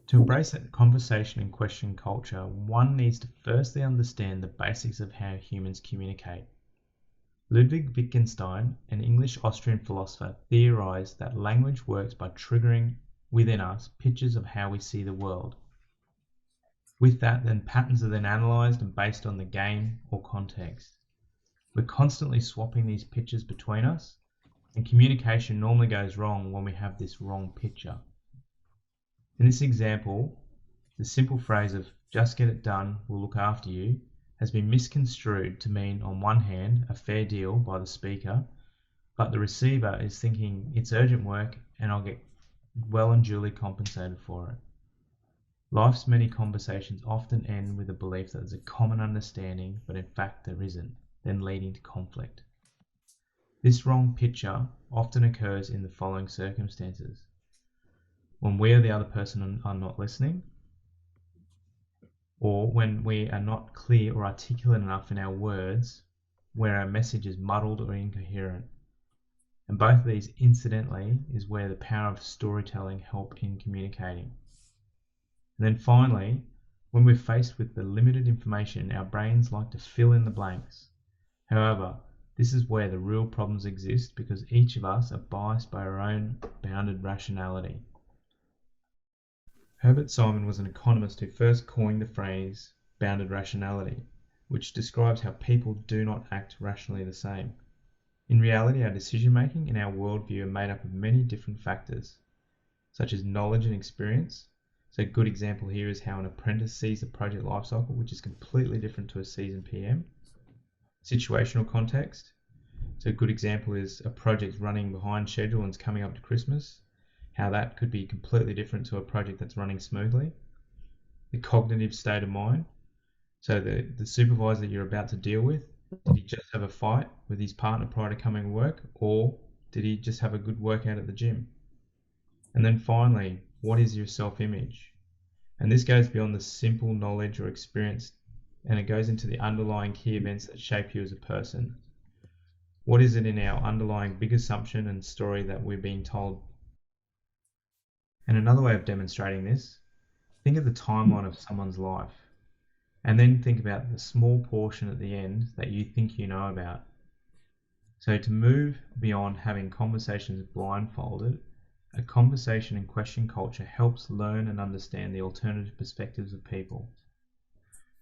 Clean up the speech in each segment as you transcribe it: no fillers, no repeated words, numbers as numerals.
To embrace a conversation and question culture, one needs to firstly understand the basics of how humans communicate. Ludwig Wittgenstein, an English-Austrian philosopher, theorized that language works by triggering within us pictures of how we see the world. With that, then patterns are then analyzed and based on the game or context. We're constantly swapping these pictures between us, and communication normally goes wrong when we have this wrong picture. In this example, the simple phrase of "just get it done, we'll look after you" has been misconstrued to mean, on one hand, a fair deal by the speaker, but the receiver is thinking it's urgent work and I'll get well and duly compensated for it. Life's many conversations often end with a belief that there's a common understanding, but in fact there isn't, then leading to conflict. This wrong picture often occurs in the following circumstances: when we or the other person are not listening, or when we are not clear or articulate enough in our words, where our message is muddled or incoherent. And both of these, incidentally, is where the power of storytelling help in communicating. And then finally, when we're faced with the limited information, our brains like to fill in the blanks. However, this is where the real problems exist, because each of us are biased by our own bounded rationality. Herbert Simon was an economist who first coined the phrase bounded rationality, which describes how people do not act rationally the same. In reality, our decision-making and our worldview are made up of many different factors, such as knowledge and experience. So a good example here is how an apprentice sees the project lifecycle, which is completely different to a seasoned PM. Situational context. So a good example is a project running behind schedule and it's coming up to Christmas, how that could be completely different to a project that's running smoothly. The cognitive state of mind. So the supervisor that you're about to deal with, did he just have a fight with his partner prior to coming to work, or did he just have a good workout at the gym? And then finally, what is your self-image? And this goes beyond the simple knowledge or experience, and it goes into the underlying key events that shape you as a person. What is it in our underlying big assumption and story that we're being told? And another way of demonstrating this, think of the timeline of someone's life, and then think about the small portion at the end that you think you know about. So to move beyond having conversations blindfolded, a conversation and question culture helps learn and understand the alternative perspectives of people.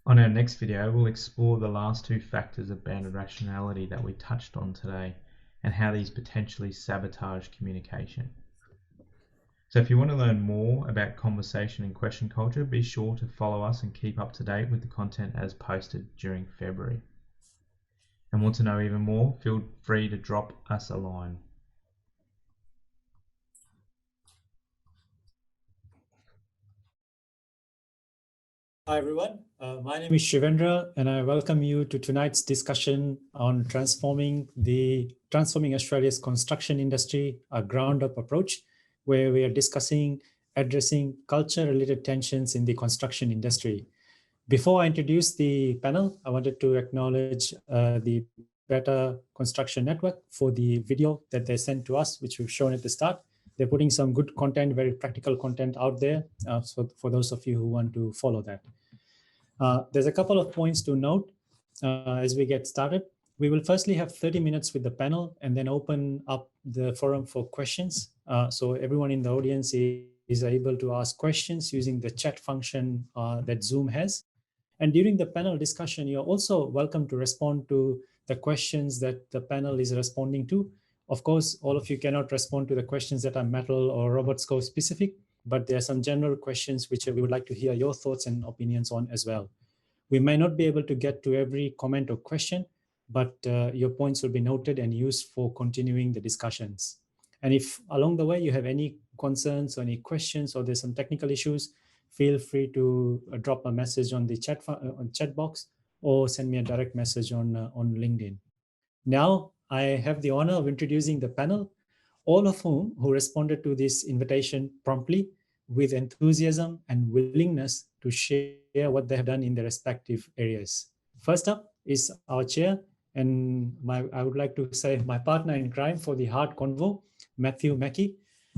On our next video, we'll explore the last two factors of bounded rationality that we touched on today, and how these potentially sabotage communication. So if you want to learn more about conversation and question culture, be sure to follow us and keep up to date with the content as posted during February. And want to know even more, feel free to drop us a line. Hi everyone, my name is Shivendra and I welcome you to tonight's discussion on transforming Australia's construction industry, a ground-up approach, where we are addressing culture-related tensions in the construction industry. Before I introduce the panel, I wanted to acknowledge the Better Construction Network for the video that they sent to us, which we've shown at the start. They're putting some good content, very practical content out there. So for those of you who want to follow that. There's a couple of points to note as we get started. We will firstly have 30 minutes with the panel and then open up the forum for questions. So everyone in the audience is able to ask questions using the chat function that Zoom has. And during the panel discussion, you're also welcome to respond to the questions that the panel is responding to. Of course, all of you cannot respond to the questions that are Mettle or Robert Scope specific, but there are some general questions which we would like to hear your thoughts and opinions on as well. We may not be able to get to every comment or question, but your points will be noted and used for continuing the discussions. And if along the way you have any concerns or any questions, or there's some technical issues, feel free to drop a message on the chat box or send me a direct message on LinkedIn. Now I have the honor of introducing the panel, all of whom responded to this invitation promptly, with enthusiasm and willingness to share what they have done in their respective areas. First up is our chair, and I would like to say my partner in crime for the hard convo, Mackey.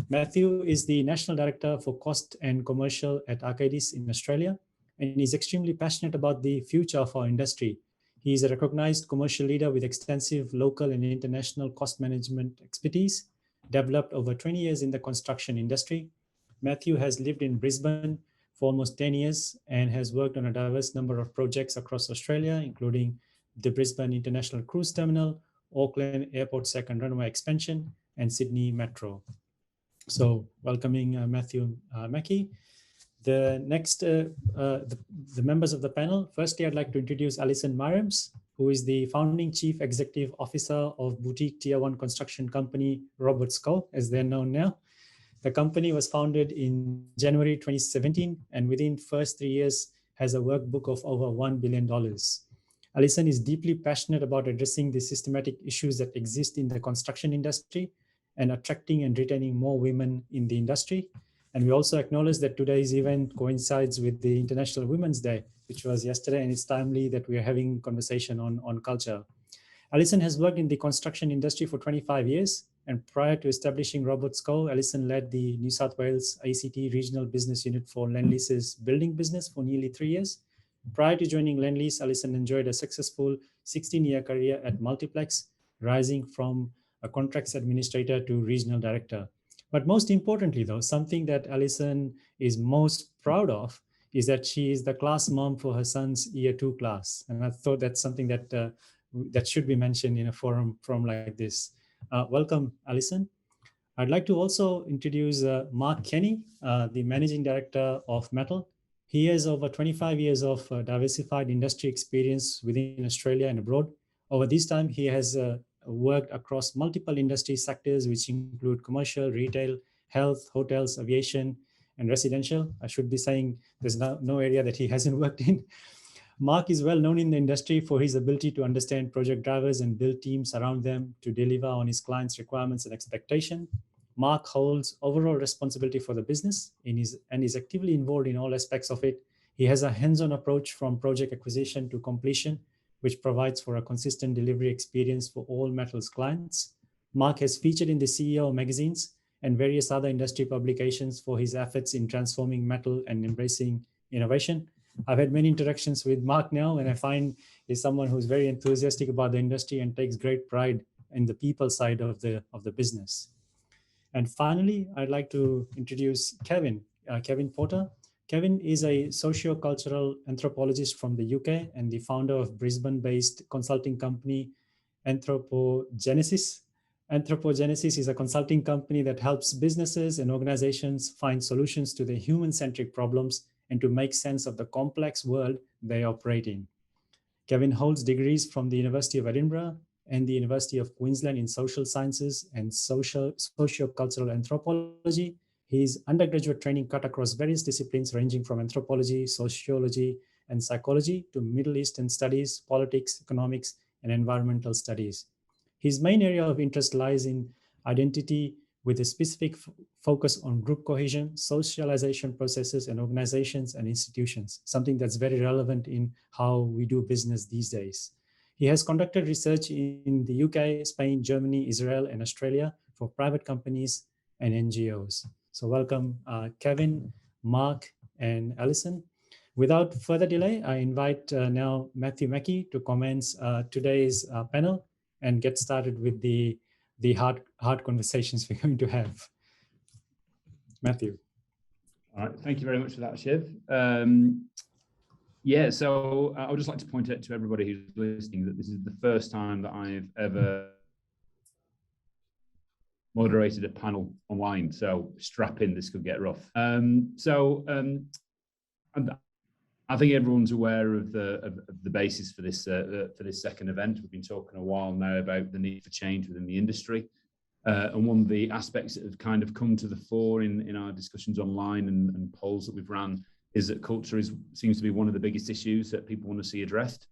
Matthew is the National Director for Cost and Commercial at Arcadis in Australia, and is extremely passionate about the future of our industry. He is a recognized commercial leader with extensive local and international cost management expertise, developed over 20 years in the construction industry. Matthew has lived in Brisbane for almost 10 years and has worked on a diverse number of projects across Australia, including the Brisbane International Cruise Terminal, Auckland Airport second runway expansion, and Sydney Metro. So welcoming Matthew Mackey. The next, the members of the panel. Firstly, I'd like to introduce Alison Mariams, who is the founding chief executive officer of boutique tier 1 construction company Robert Scow, as they're known now. The company was founded in January 2017, and within first 3 years has a workbook of over $1 billion. Alison is deeply passionate about addressing the systematic issues that exist in the construction industry and attracting and retaining more women in the industry. And we also acknowledge that today's event coincides with the International Women's Day, which was yesterday, and it's timely that we are having conversation on culture. Alison has worked in the construction industry for 25 years, and prior to establishing Robert Scow, Alison led the New South Wales ACT Regional Business Unit for Lendlease's building business for nearly 3 years. Prior to joining Lendlease, Alison enjoyed a successful 16-year career at Multiplex, rising from a contracts administrator to regional director. But most importantly, though, something that Alison is most proud of is that she is the class mom for her son's year 2 class. And I thought that's something that that should be mentioned in a forum like this. Welcome, Alison. I'd like to also introduce Marc Kenney, the Managing Director of Mettle. He has over 25 years of diversified industry experience within Australia and abroad. Over this time, he has worked across multiple industry sectors, which include commercial, retail, health, hotels, aviation, and residential. I should be saying there's no area that he hasn't worked in. Marc is well known in the industry for his ability to understand project drivers and build teams around them to deliver on his clients' requirements and expectation. Marc holds overall responsibility for the business and is actively involved in all aspects of it. He has a hands-on approach from project acquisition to completion, which provides for a consistent delivery experience for all Mettle's clients. Marc has featured in the CEO magazines and various other industry publications for his efforts in transforming Mettle and embracing innovation. I've had many interactions with Marc now, and I find he's someone who's very enthusiastic about the industry and takes great pride in the people side of the business. And finally, I'd like to introduce Kevin Porter. Kevin is a socio-cultural anthropologist from the UK and the founder of Brisbane-based consulting company Anthropologist. Anthropologist is a consulting company that helps businesses and organizations find solutions to their human-centric problems and to make sense of the complex world they operate in. Kevin holds degrees from the University of Edinburgh and the University of Queensland in social sciences and socio-cultural anthropology. His undergraduate training cut across various disciplines ranging from anthropology, sociology, and psychology to Middle Eastern studies, politics, economics, and environmental studies. His main area of interest lies in identity with a specific focus on group cohesion, socialization processes, and organizations and institutions, something that's very relevant in how we do business these days. He has conducted research in the UK, Spain, Germany, Israel, and Australia for private companies and NGOs. So welcome, Kevin, Marc, and Alison. Without further delay, I invite now Matthew Mackey to commence today's panel and get started with the hard conversations we're going to have. Matthew. All right, thank you very much for that, Shiv. Yeah, so I would just like to point out to everybody who's listening that this is the first time that I've ever moderated a panel online, so strap in, this could get rough. I think everyone's aware of the basis for this second event. We've been talking a while now about the need for change within the industry, and one of the aspects that have kind of come to the fore in our discussions online and polls that we've ran is that culture seems to be one of the biggest issues that people want to see addressed.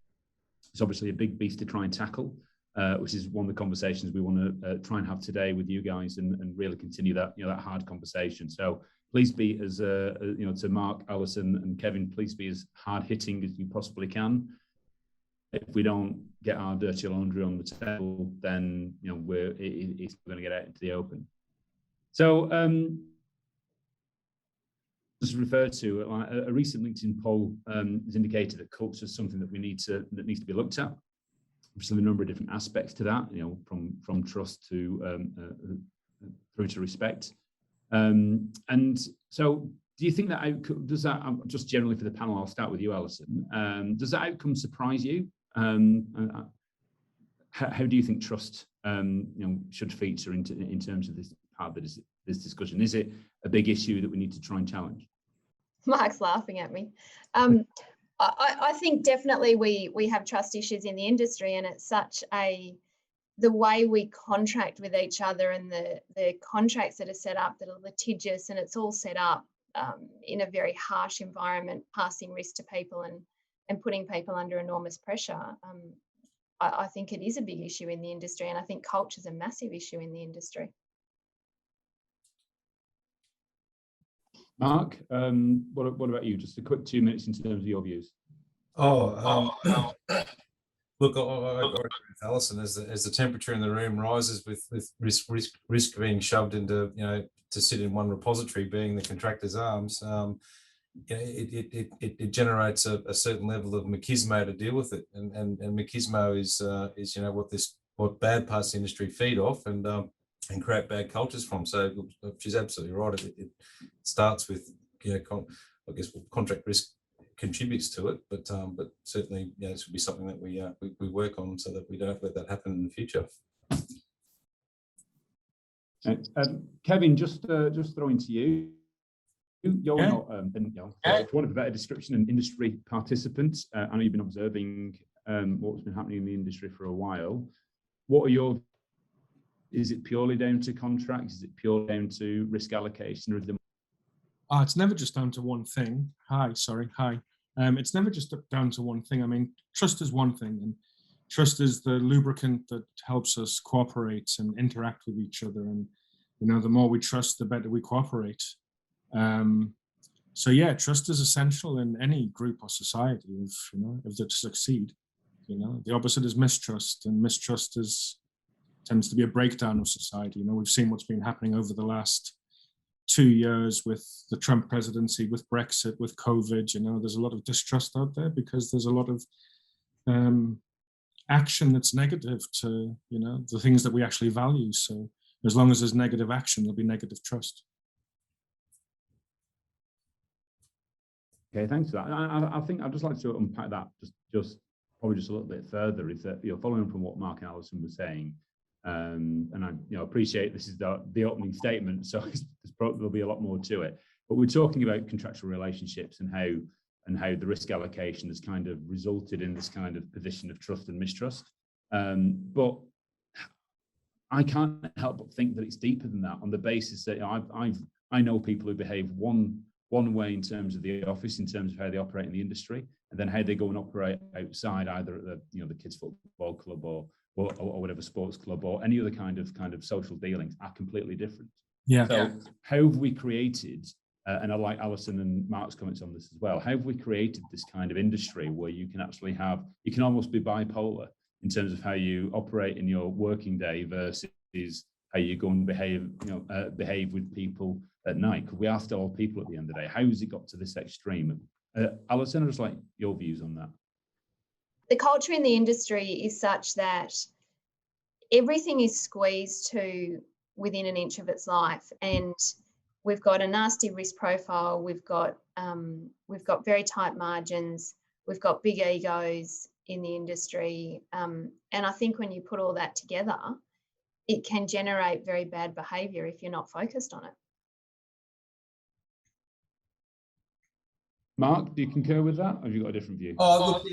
It's obviously a big beast to try and tackle, which is one of the conversations we want to try and have today with you guys and really continue that that hard conversation. So please be as to Marc, Alison, and Kevin, please be as hard hitting as you possibly can. If we don't get our dirty laundry on the table, then it's going to get out into the open. So, as referred to, a recent LinkedIn poll has indicated that culture is something that needs to be looked at. There's a number of different aspects to that, from trust to through to respect. And so, do you think that does that, just generally for the panel, I'll start with you, Alison. Does that outcome surprise you? How do you think trust should feature in terms of this part of this discussion? Is it a big issue that we need to try and challenge? Marc's laughing at me. I think definitely we have trust issues in the industry, and it's the way we contract with each other and the contracts that are set up that are litigious, and it's all set up in a very harsh environment, passing risk to people and putting people under enormous pressure. I think it is a big issue in the industry, and I think culture is a massive issue in the industry. Marc, what about you? Just a quick 2 minutes in terms of your views. Look, I agree with Alison. As the temperature in the room rises with risk being shoved into, to sit in one repository, being the contractor's arms, it generates a certain level of machismo to deal with it, and machismo is what bad parts of the industry feed off and create bad cultures from. So she's absolutely right. It starts with I guess contract risk contributes to it, but certainly this would be something that we work on so that we don't let that happen in the future. Kevin, just throwing to you. You're not, for want of a better description, an industry participant. I know you've been observing what's been happening in the industry for a while. Is it purely down to contracts? Is it purely down to risk allocation? Or it's never just down to one thing. Hi. It's never just down to one thing. I mean, trust is one thing, and trust is the lubricant that helps us cooperate and interact with each other. And the more we trust, the better we cooperate. So yeah, trust is essential in any group or society if they're to succeed. The opposite is mistrust, and mistrust tends to be a breakdown of society. We've seen what's been happening over the last 2 years with the Trump presidency, with Brexit, with COVID. There's a lot of distrust out there because there's a lot of action that's negative to the things that we actually value. So as long as there's negative action, there'll be negative trust. Okay, thanks for that. I think I'd just like to unpack that just probably just a little bit further. Is that following from what Marc and Alison were saying, and I appreciate this is the opening statement, so there'll be a lot more to it. But we're talking about contractual relationships and how the risk allocation has kind of resulted in this kind of position of trust and mistrust. But I can't help but think that it's deeper than that, on the basis that I know people who behave one way in terms of the office, in terms of how they operate in the industry, and then how they go and operate outside, either at the kids' football club or whatever sports club or any other kind of social dealings, are completely different. Yeah. So how have we created, and I like Alison and Marc's comments on this as well, how have we created this kind of industry where you can actually you can almost be bipolar in terms of how you operate in your working day versus how you go and behave with people at night? Because we are still all people at the end of the day. How has it got to this extreme? Alison, I'd just like your views on that. The culture in the industry is such that everything is squeezed to within an inch of its life, and we've got a nasty risk profile. We've got very tight margins. We've got big egos in the industry, and I think when you put all that together, it can generate very bad behaviour if you're not focused on it. Marc, do you concur with that, or have you got a different view? Look,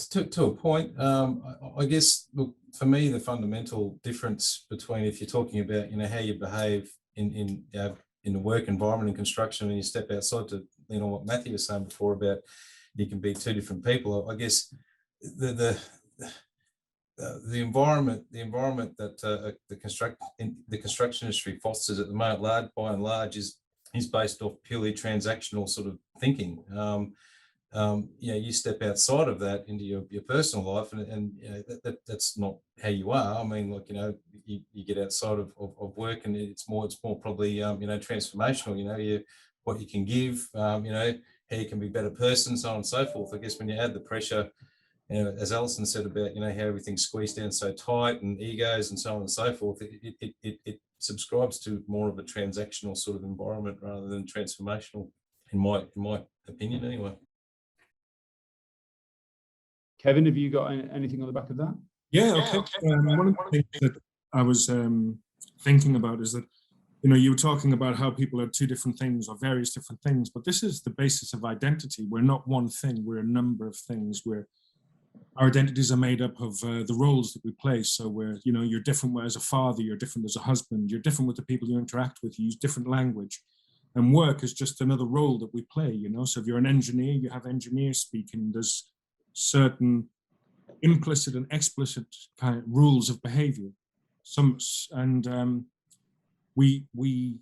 to a point, I guess, look, for me, the fundamental difference between, if you're talking about, how you behave in the work environment in construction, and you step outside to, what Matthew was saying before about you can be two different people. I guess the environment that the construction industry fosters at the moment, by and large, is based off purely transactional sort of thinking. You step outside of that into your personal life, and that's not how you are. I mean, you get outside of work, and it's more probably you know, transformational. You know, what you can give, you know, how you can be a better person, so on and so forth. I guess when you add the pressure, you know, as Alison said about, you know, how everything's squeezed down so tight and egos and so on and so forth, it subscribes to more of a transactional sort of environment rather than transformational, in my opinion anyway. Kevin, have you got anything on the back of that? Yeah, okay. One of the things that I was thinking about is that, you know, you were talking about how people are two different things or various different things, but this is the basis of identity. We're not one thing, we're a number of things. Our identities are made up of the roles that we play. So you know, you're different as a father, you're different as a husband, you're different with the people you interact with, you use different language. And work is just another role that we play, you know. So if you're an engineer, you have engineer speaking. There's certain implicit and explicit kind of rules of behavior. We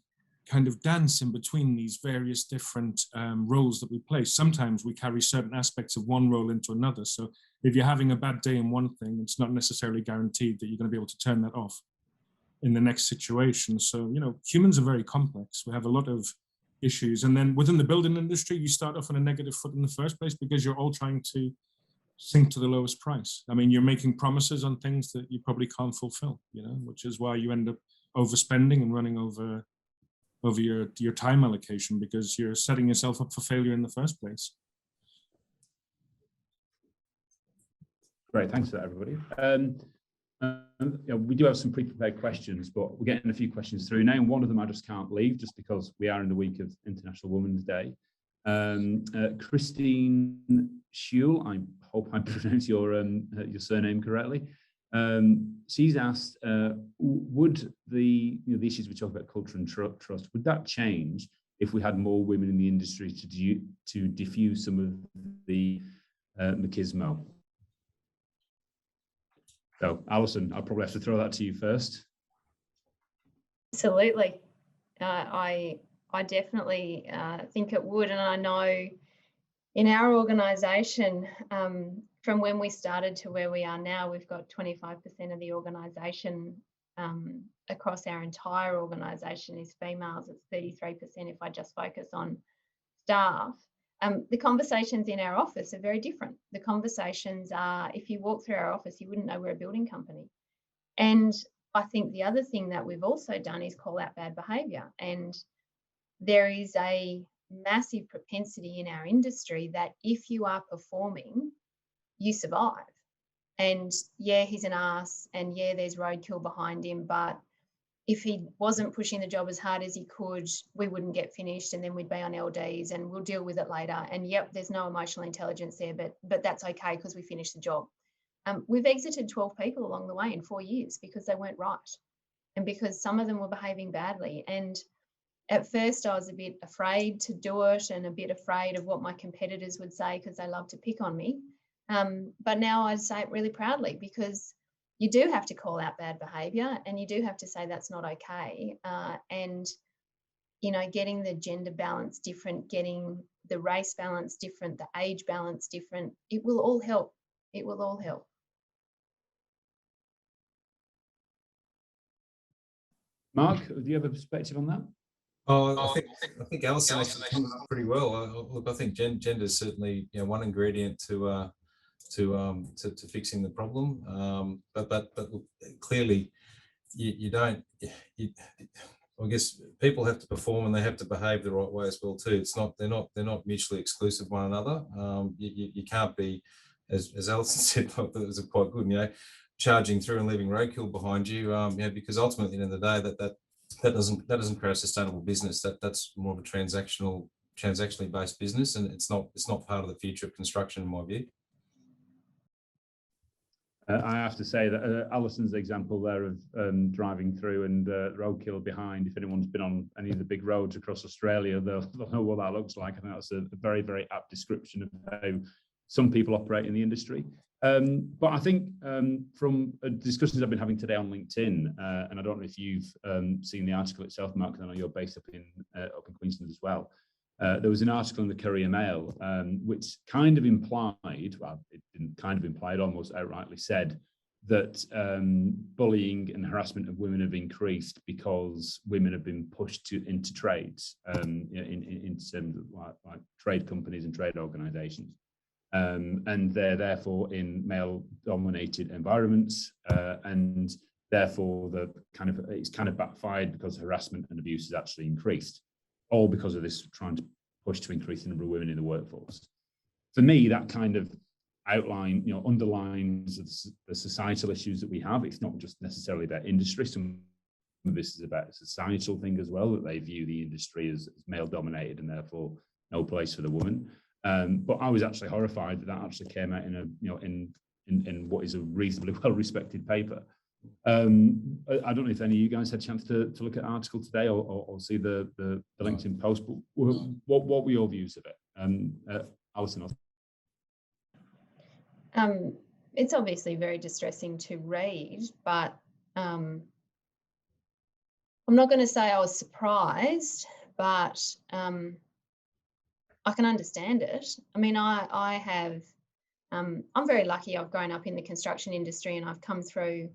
kind of dance in between these various different roles that we play. Sometimes we carry certain aspects of one role into another. So if you're having a bad day in one thing, it's not necessarily guaranteed that you're going to be able to turn that off in the next situation. So, you know, humans are very complex. We have a lot of issues. And then within the building industry, you start off on a negative foot in the first place because you're all trying to sink to the lowest price. I mean, you're making promises on things that you probably can't fulfill, you know, which is why you end up overspending and running over your time allocation, because you're setting yourself up for failure in the first place. Great, thanks for that, everybody. Yeah, we do have some pre-prepared questions, but we're getting a few questions through now, and one of them I just can't leave, just because we are in the week of International Women's Day. Christine Schule, I hope I pronounced your surname correctly. She's asked, would the issues we talk about, culture and trust, would that change if we had more women in the industry to diffuse some of the machismo? So, Alison, I'll probably have to throw that to you first. Absolutely. I definitely think it would. And I know in our organisation, from when we started to where we are now, we've got 25% of the organisation across our entire organisation is females. It's 33% if I just focus on staff. The conversations in our office are very different. The conversations are, if you walk through our office, you wouldn't know we're a building company. And I think the other thing that we've also done is call out bad behaviour. And there is a massive propensity in our industry that if you are performing, you survive. And yeah, he's an ass, and yeah, there's roadkill behind him, but if he wasn't pushing the job as hard as he could, we wouldn't get finished, and then we'd be on LDs and we'll deal with it later. And yep, there's no emotional intelligence there, but that's okay because we finished the job. We've exited 12 people along the way in 4 years because they weren't right, and because some of them were behaving badly. And at first I was a bit afraid to do it and a bit afraid of what my competitors would say because they love to pick on me. But now I say it really proudly, because you do have to call out bad behaviour and you do have to say that's not okay. And, you know, getting the gender balance different, getting the race balance different, the age balance different, it will all help. It will all help. Marc, do you have a perspective on that? Oh, I think Alison actually summed it up pretty well. Look, I think gender is certainly, you know, one ingredient to fixing the problem. But look, clearly, you don't. I guess people have to perform and they have to behave the right way as well too. They're not mutually exclusive one another. You can't be, as Alison said, that was quite good. You know, charging through and leaving roadkill behind you. You know, because ultimately, at the end of the day, that doesn't create a sustainable business. That's more of a transactionally based business, and it's not part of the future of construction, in my view. I have to say that Alison's example there of driving through and roadkill behind, if anyone's been on any of the big roads across Australia, they'll know what that looks like. I think that's a very, very apt description of how some people operate in the industry. But I think from discussions I've been having today on LinkedIn, and I don't know if you've seen the article itself, Marc, because I know you're based up in Queensland as well. There was an article in the Courier Mail which kind of implied, well, it didn't kind of imply, it almost outrightly said that bullying and harassment of women have increased because women have been pushed into trades, in terms of like trade companies and trade organisations, and they're therefore in male-dominated environments, and therefore it's kind of backfired because harassment and abuse has actually increased, all because of this trying to push to increase the number of women in the workforce. For me, that kind of underlines the societal issues that we have. It's not just necessarily about industry. Some of this is about a societal thing as well, that they view the industry as male dominated and therefore no place for the woman. But I was actually horrified that actually came out in what is a reasonably well-respected paper. I don't know if any of you guys had a chance to look at the article today or see the LinkedIn post, but what were your views of it? Alison? It's obviously very distressing to read, but I'm not going to say I was surprised, but I can understand it. I mean, I have, I'm very lucky. I've grown up in the construction industry and I've come through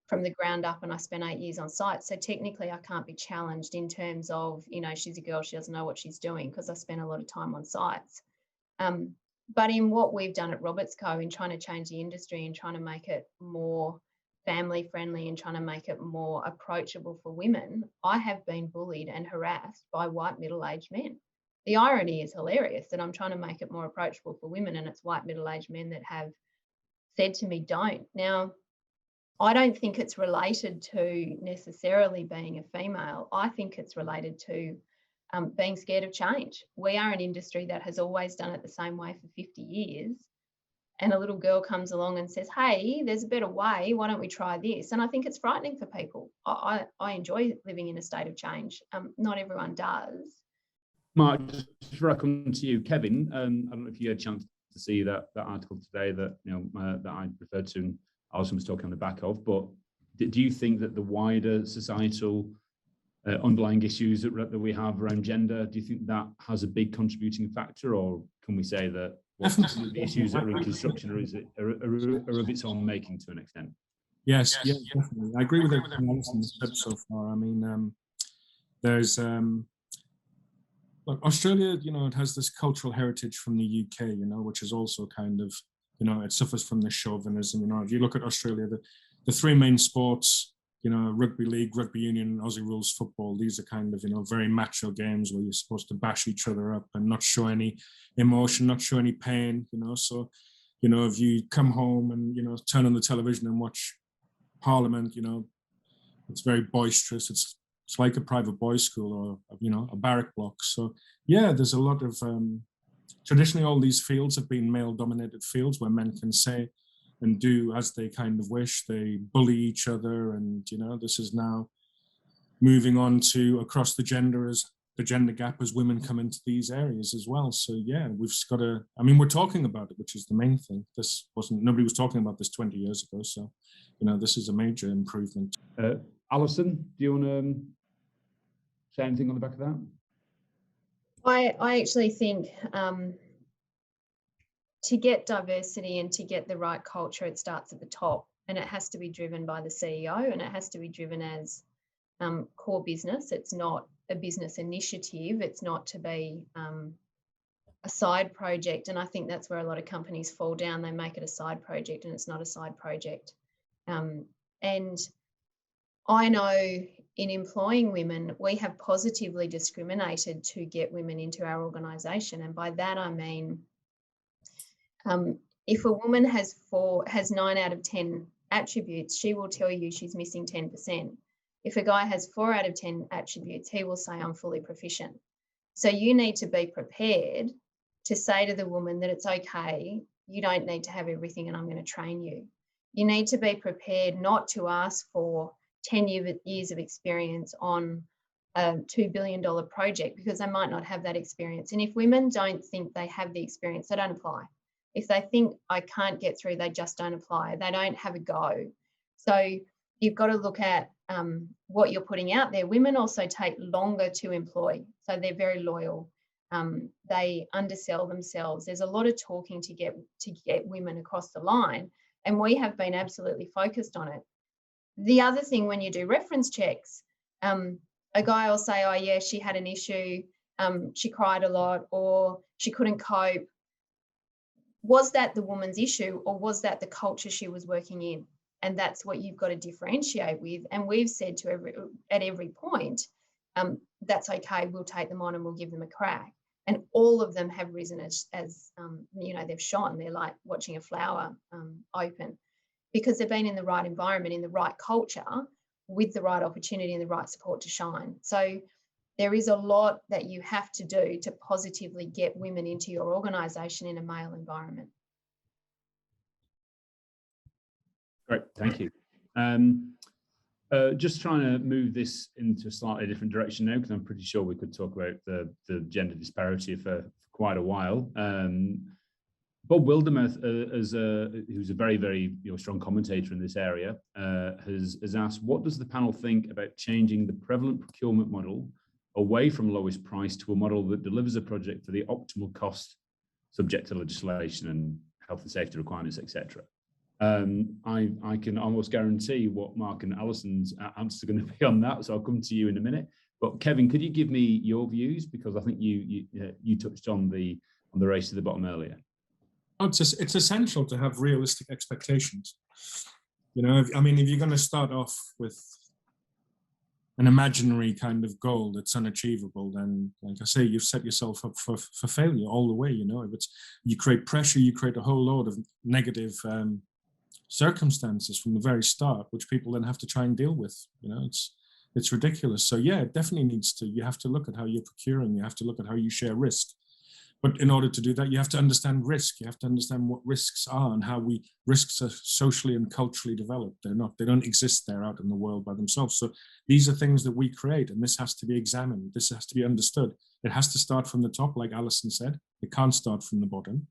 from the ground up, and I spent 8 years on site. So technically I can't be challenged in terms of, she's a girl, she doesn't know what she's doing, because I spent a lot of time on sites. But in what we've done at Roberts Co, in trying to change the industry and trying to make it more family friendly and trying to make it more approachable for women, I have been bullied and harassed by white middle-aged men. The irony is hilarious that I'm trying to make it more approachable for women, and it's white middle-aged men that have said to me, don't. Now, I don't think it's related to necessarily being a female. I think it's related to being scared of change. We are an industry that has always done it the same way for 50 years. And a little girl comes along and says, hey, there's a better way. Why don't we try this? And I think it's frightening for people. I enjoy living in a state of change. Not everyone does. Marc, just before I come to you, Kevin, I don't know if you had a chance to see that article today that that I referred to and Alison was talking on the back of, but do you think that the wider societal underlying issues that we have around gender, do you think that has a big contributing factor, or can we say that the issues that are in construction are of its own making to an extent? Yes, definitely. I agree with everything Alison said so far. I mean, there's look, Australia, it has this cultural heritage from the UK, which is also kind of, it suffers from the chauvinism. If you look at Australia, the three main sports, rugby league, rugby union, and Aussie rules football, these are kind of, very macho games where you're supposed to bash each other up and not show any emotion, not show any pain, so, if you come home and, turn on the television and watch Parliament, it's very boisterous. It's like a private boys' school or, a barrack block. So, yeah, there's a lot of, traditionally all these fields have been male-dominated fields where men can say and do as they kind of wish. They bully each other, and this is now moving on to across the gender gap as women come into these areas as well. So yeah, we've got to, we're talking about it, which is the main thing. Nobody was talking about this 20 years ago. So, this is a major improvement. Alison, do you want to say anything on the back of that? I actually think to get diversity and to get the right culture, it starts at the top, and it has to be driven by the CEO, and it has to be driven as core business. It's not a business initiative. It's not to be a side project. And I think that's where a lot of companies fall down. They make it a side project, and it's not a side project. And I know in employing women, we have positively discriminated to get women into our organisation. And by that, I mean, if a woman has 9 out of 10 attributes, she will tell you she's missing 10%. If a guy has 4 out of 10 attributes, he will say, I'm fully proficient. So you need to be prepared to say to the woman that it's okay, you don't need to have everything and I'm going to train you. You need to be prepared not to ask for 10 years of experience on a $2 billion project, because they might not have that experience. And if women don't think they have the experience, they don't apply. If they think I can't get through, they just don't apply. They don't have a go. So you've got to look at what you're putting out there. Women also take longer to employ, so they're very loyal. They undersell themselves. There's a lot of talking to get women across the line. And we have been absolutely focused on it. The other thing, when you do reference checks, a guy will say, oh yeah, she had an issue, she cried a lot, or she couldn't cope. Was that the woman's issue, or was that the culture she was working in? And that's what you've got to differentiate with. And we've said at every point, that's okay, we'll take them on and we'll give them a crack. And all of them have risen as you know, they've shone. They're like watching a flower open, because they've been in the right environment, in the right culture, with the right opportunity and the right support to shine. So there is a lot that you have to do to positively get women into your organisation in a male environment. Great, thank you. Just trying to move this into a slightly different direction now, because I'm pretty sure we could talk about the gender disparity for quite a while. Bob Wildermuth, who's a very, very strong commentator in this area, has asked, what does the panel think about changing the prevalent procurement model away from lowest price to a model that delivers a project for the optimal cost, subject to legislation and health and safety requirements, etc.? I can almost guarantee what Marc and Alison's answers are going to be on that, so I'll come to you in a minute. But Kevin, could you give me your views, because I think you touched on the race to the bottom earlier. Oh, it's essential to have realistic expectations. You know, I mean, if you're going to start off with an imaginary kind of goal that's unachievable, then, like I say, you've set yourself up for failure all the way. You know, if you create pressure, you create a whole load of negative circumstances from the very start, which people then have to try and deal with. You know, it's ridiculous. So yeah, it definitely you have to look at how you're procuring, you have to look at how you share risk. But in order to do that, you have to understand risk. You have to understand what risks are and how risks are socially and culturally developed. They don't exist there out in the world by themselves. So these are things that we create, and this has to be examined. This has to be understood. It has to start from the top, like Alison said. It can't start from the bottom.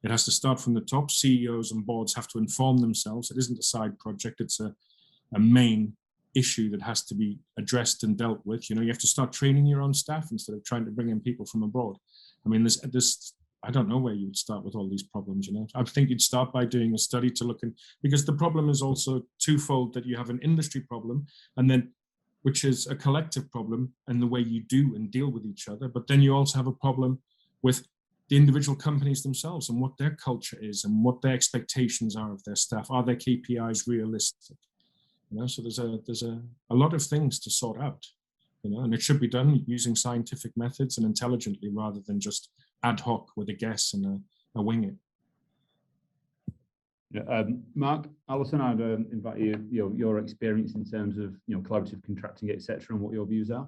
It has to start from the top. CEOs and boards have to inform themselves. It isn't a side project. It's a main issue that has to be addressed and dealt with. You know, you have to start training your own staff instead of trying to bring in people from abroad. I mean, I don't know where you would start with all these problems, you know. I think you'd start by doing a study to look in, because the problem is also twofold, that you have an industry problem, and then, which is a collective problem and the way you do and deal with each other. But then you also have a problem with the individual companies themselves and what their culture is and what their expectations are of their staff. Are their KPIs realistic? You know, so there's a lot of things to sort out. You know, and it should be done using scientific methods and intelligently, rather than just ad hoc with a guess and a wing it. Yeah, Marc, Alison, I'd invite you, your experience in terms of collaborative contracting, etc., and what your views are.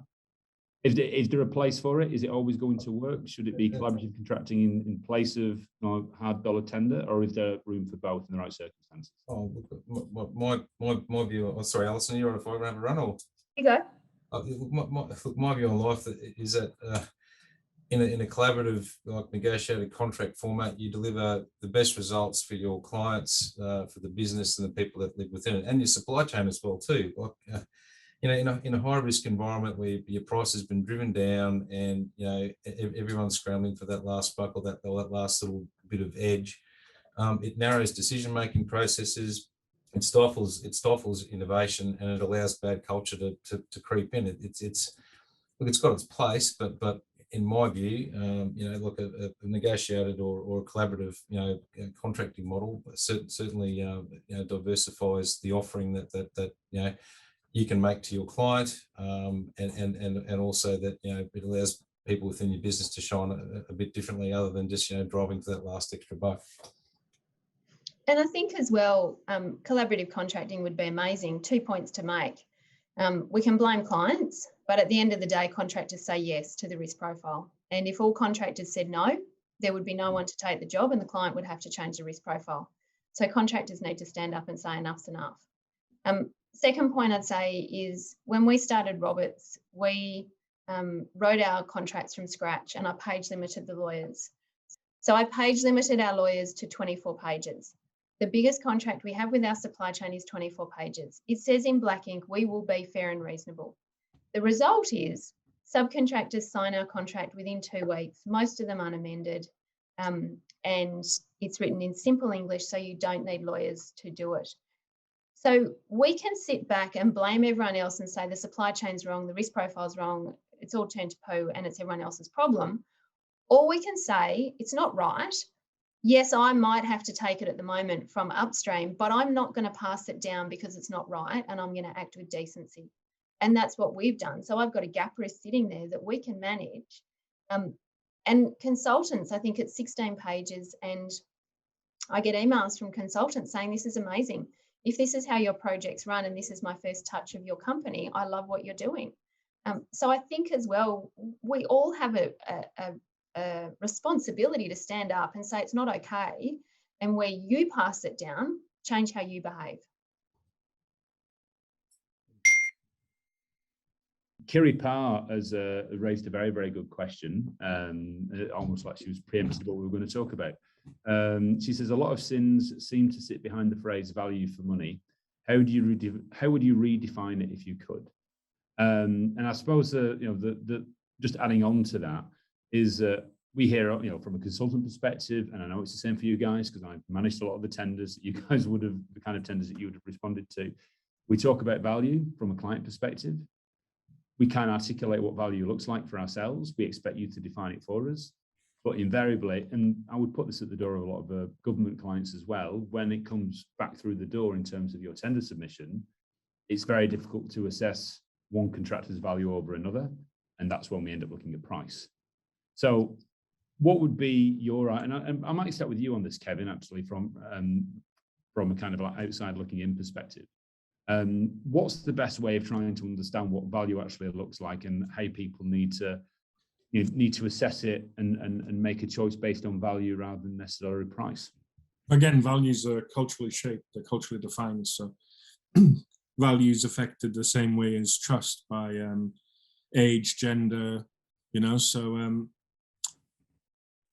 Is there a place for it? Is it always going to work? Should it be collaborative contracting in place of hard dollar tender, or is there room for both in the right circumstances? Oh, my view. Oh, sorry, Alison, you're on if I have a run, or You go. My view on life is that in a collaborative, like negotiated contract format, you deliver the best results for your clients, for the business and the people that live within it, and your supply chain as well too. Like, in a high risk environment where your price has been driven down, and everyone's scrambling for that last buck or that last little bit of edge, it narrows decision making processes. It stifles innovation, and it allows bad culture to creep in. It's got its place, but in my view, look, a negotiated or a collaborative, contracting model certainly diversifies the offering that you can make to your client, and also that it allows people within your business to shine a bit differently, other than just driving for that last extra buck. And I think as well, collaborative contracting would be amazing. 2 points to make. We can blame clients, but at the end of the day, contractors say yes to the risk profile. And if all contractors said no, there would be no one to take the job, and the client would have to change the risk profile. So contractors need to stand up and say enough's enough. Second point I'd say is, when we started Roberts, we wrote our contracts from scratch, and I page limited the lawyers. So I page limited our lawyers to 24 pages. The biggest contract we have with our supply chain is 24 pages. It says in black ink, we will be fair and reasonable. The result is subcontractors sign our contract within 2 weeks, most of them unamended. and it's written in simple English, so you don't need lawyers to do it. So we can sit back and blame everyone else and say the supply chain's wrong, the risk profile's wrong, it's all turned to poo and it's everyone else's problem. Or we can say it's not right. Yes, I might have to take it at the moment from upstream, but I'm not going to pass it down because it's not right, and I'm going to act with decency. And that's what we've done. So I've got a gap risk sitting there that we can manage. And consultants, I think it's 16 pages, and I get emails from consultants saying this is amazing. If this is how your projects run and this is my first touch of your company, I love what you're doing. So I think as well, we all have a responsibility to stand up and say it's not okay, and where you pass it down, change how you behave. Kiri Parr has raised a very, very good question, almost like she was preempted what we were going to talk about. She says, a lot of sins seem to sit behind the phrase value for money. How would you redefine it if you could? And I suppose just adding on to that is we hear, from a consultant perspective, and I know it's the same for you guys because I've managed a lot of the tenders that you guys would have, the kind of tenders that you would have responded to. We talk about value from a client perspective. We can articulate what value looks like for ourselves. We expect you to define it for us. But invariably, and I would put this at the door of a lot of government clients as well, when it comes back through the door in terms of your tender submission, it's very difficult to assess one contractor's value over another. And that's when we end up looking at price. So what would be your, and I might start with you on this, Kevin, actually, from a kind of like outside looking in perspective. What's the best way of trying to understand what value actually looks like and how people need to assess it and make a choice based on value rather than necessarily price? Again, values are culturally shaped, they're culturally defined. So values affected the same way as trust by age, gender, so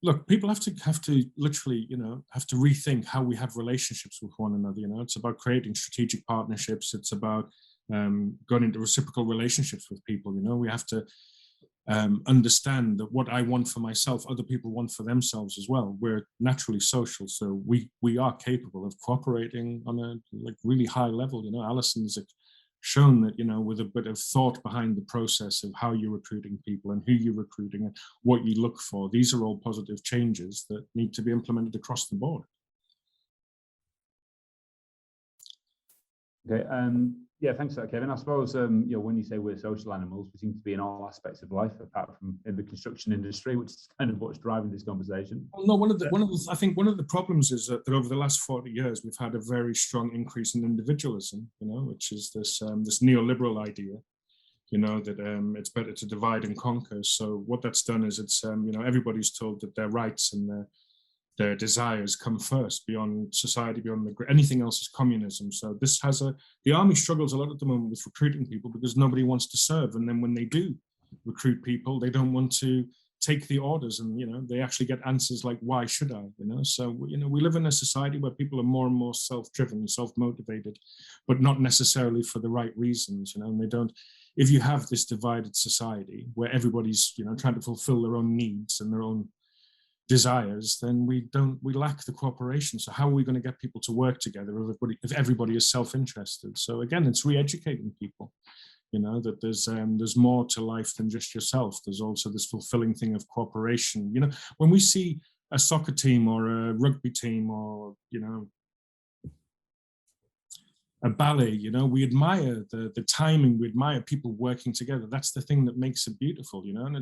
look, people have to literally, have to rethink how we have relationships with one another. It's about creating strategic partnerships. It's about going into reciprocal relationships with people. We have to understand that what I want for myself, other people want for themselves as well. We're naturally social, so we are capable of cooperating on a really high level. Alison's shown that, with a bit of thought behind the process of how you're recruiting people and who you're recruiting and what you look for. These are all positive changes that need to be implemented across the board. Okay, yeah, thanks for that, Kevin. I suppose, when you say we're social animals, we seem to be in all aspects of life, apart from in the construction industry, which is kind of what's driving this conversation. Well, no, I think one of the problems is that over the last 40 years, we've had a very strong increase in individualism, which is this neoliberal idea, that it's better to divide and conquer. So what that's done is it's, everybody's told that their rights and their desires come first, beyond society, beyond anything else is communism. So this has the army struggles a lot at the moment with recruiting people because nobody wants to serve. And then when they do recruit people, they don't want to take the orders, and, they actually get answers like, why should I, So, we live in a society where people are more and more self-driven, self-motivated, but not necessarily for the right reasons, and they don't, if you have this divided society where everybody's, trying to fulfill their own needs and their own desires, then we lack the cooperation. So how are we going to get people to work together if everybody is self-interested? So again, it's re-educating people, that there's more to life than just yourself. There's also this fulfilling thing of cooperation. When we see a soccer team or a rugby team or, a ballet, we admire the timing, we admire people working together. That's the thing that makes it beautiful, and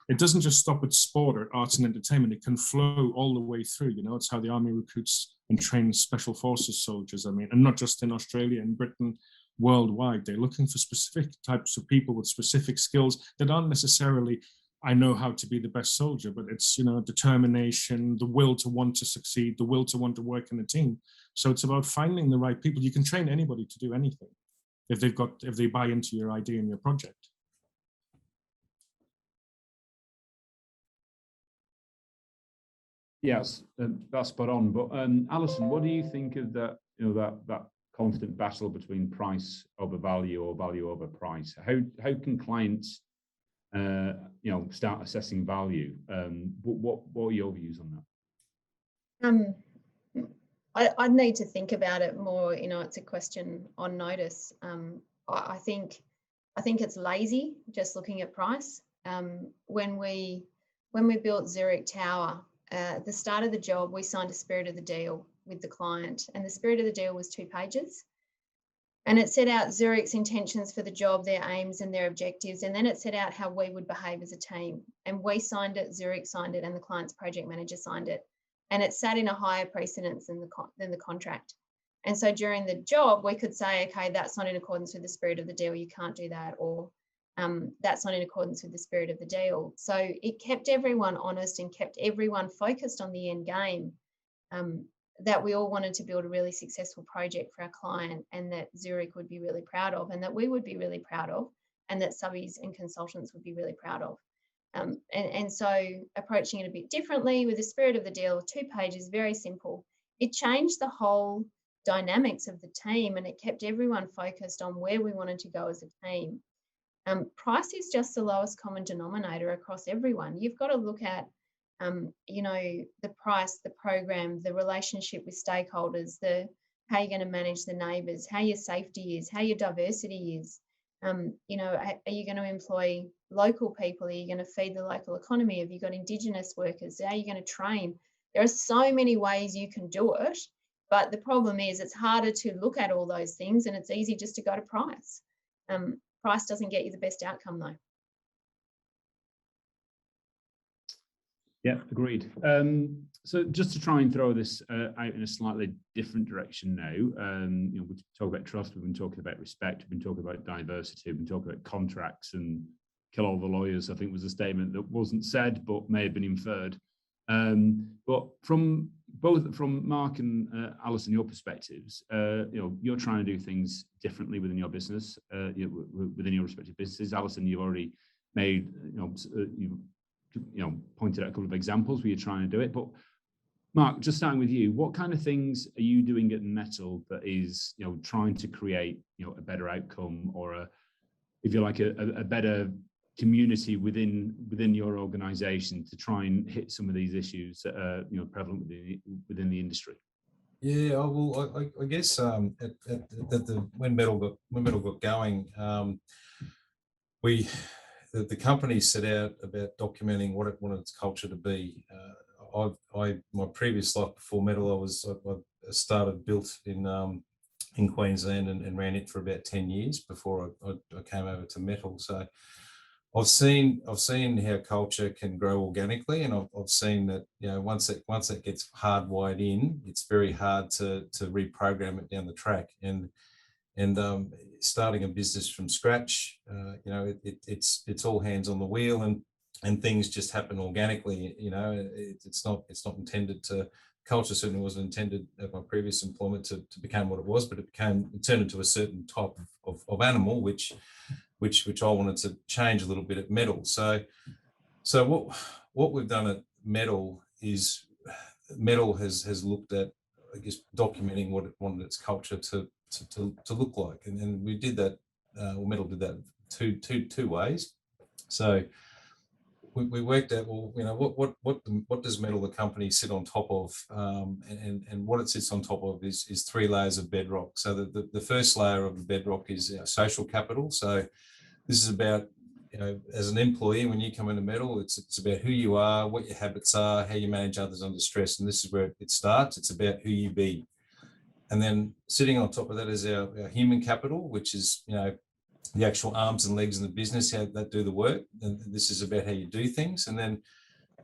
it doesn't just stop at sport or arts and entertainment. It can flow all the way through. It's how the army recruits and trains special forces soldiers. And not just in Australia and Britain, worldwide. They're looking for specific types of people with specific skills that aren't necessarily, I know how to be the best soldier, but it's, determination, the will to want to succeed, the will to want to work in a team. So it's about finding the right people. You can train anybody to do anything if they buy into your idea and your project. Yes, that's spot on. But Alison, what do you think of that? That constant battle between price over value or value over price. How can clients, start assessing value? What are your views on that? I'd need to think about it more. It's a question on notice. I think it's lazy just looking at price. When we built Zurich Tower, at the start of the job, we signed a spirit of the deal with the client, and the spirit of the deal was 2 pages. And it set out Zurich's intentions for the job, their aims and their objectives, and then it set out how we would behave as a team. And we signed it, Zurich signed it, and the client's project manager signed it. And it sat in a higher precedence than the contract. And so during the job, we could say, okay, that's not in accordance with the spirit of the deal, you can't do that, or that's not in accordance with the spirit of the deal. So it kept everyone honest and kept everyone focused on the end game, that we all wanted to build a really successful project for our client, and that Zurich would be really proud of, and that we would be really proud of, and that subbies and consultants would be really proud of. And so approaching it a bit differently with the spirit of the deal, 2 pages, very simple. It changed the whole dynamics of the team, and it kept everyone focused on where we wanted to go as a team. Price is just the lowest common denominator across everyone. You've got to look at, the price, the program, the relationship with stakeholders, how you're going to manage the neighbours, how your safety is, how your diversity is. Are you going to employ local people? Are you going to feed the local economy? Have you got Indigenous workers? How are you going to train? There are so many ways you can do it, but the problem is it's harder to look at all those things, and it's easy just to go to price. Price doesn't get you the best outcome, though. Yeah, agreed. So just to try and throw this out in a slightly different direction now, we talk about trust, we've been talking about respect, we've been talking about diversity, we've been talking about contracts, and kill all the lawyers, I think, was a statement that wasn't said but may have been inferred. But from Marc and Alison, your perspectives, you're trying to do things differently within your business, within your respective businesses. Alison, you've already made, pointed out a couple of examples where you're trying to do it. But Marc, just starting with you, what kind of things are you doing at Mettle that is, trying to create, a better outcome, or if you like, a better community within your organisation to try and hit some of these issues that are, prevalent within the industry? Yeah, well, I guess when Mettle got going, the company set out about documenting what it wanted its culture to be. My previous life before Mettle, I started built in Queensland and ran it for about 10 years before I came over to Mettle. So I've seen how culture can grow organically, and I've seen that once it gets hardwired in, it's very hard to reprogram it down the track. And starting a business from scratch, it's all hands on the wheel, and things just happen organically. It's not intended to. Culture certainly wasn't intended at my previous employment to become what it was, but it turned into a certain type of animal, which I wanted to change a little bit at Mettle. So what we've done at Mettle is Mettle has looked at, I guess, documenting what it wanted its culture to look like, and we did that. Mettle did that two ways. So we worked out, well, what does Mettle, the company, sit on top of, and what it sits on top of is 3 layers of bedrock. So the first layer of the bedrock is social capital. So this is about, as an employee, when you come into Mettle, it's about who you are, what your habits are, how you manage others under stress, and this is where it starts. It's about who you be. And then sitting on top of that is our human capital, which is, the actual arms and legs in the business, how that do the work. And this is about how you do things. And then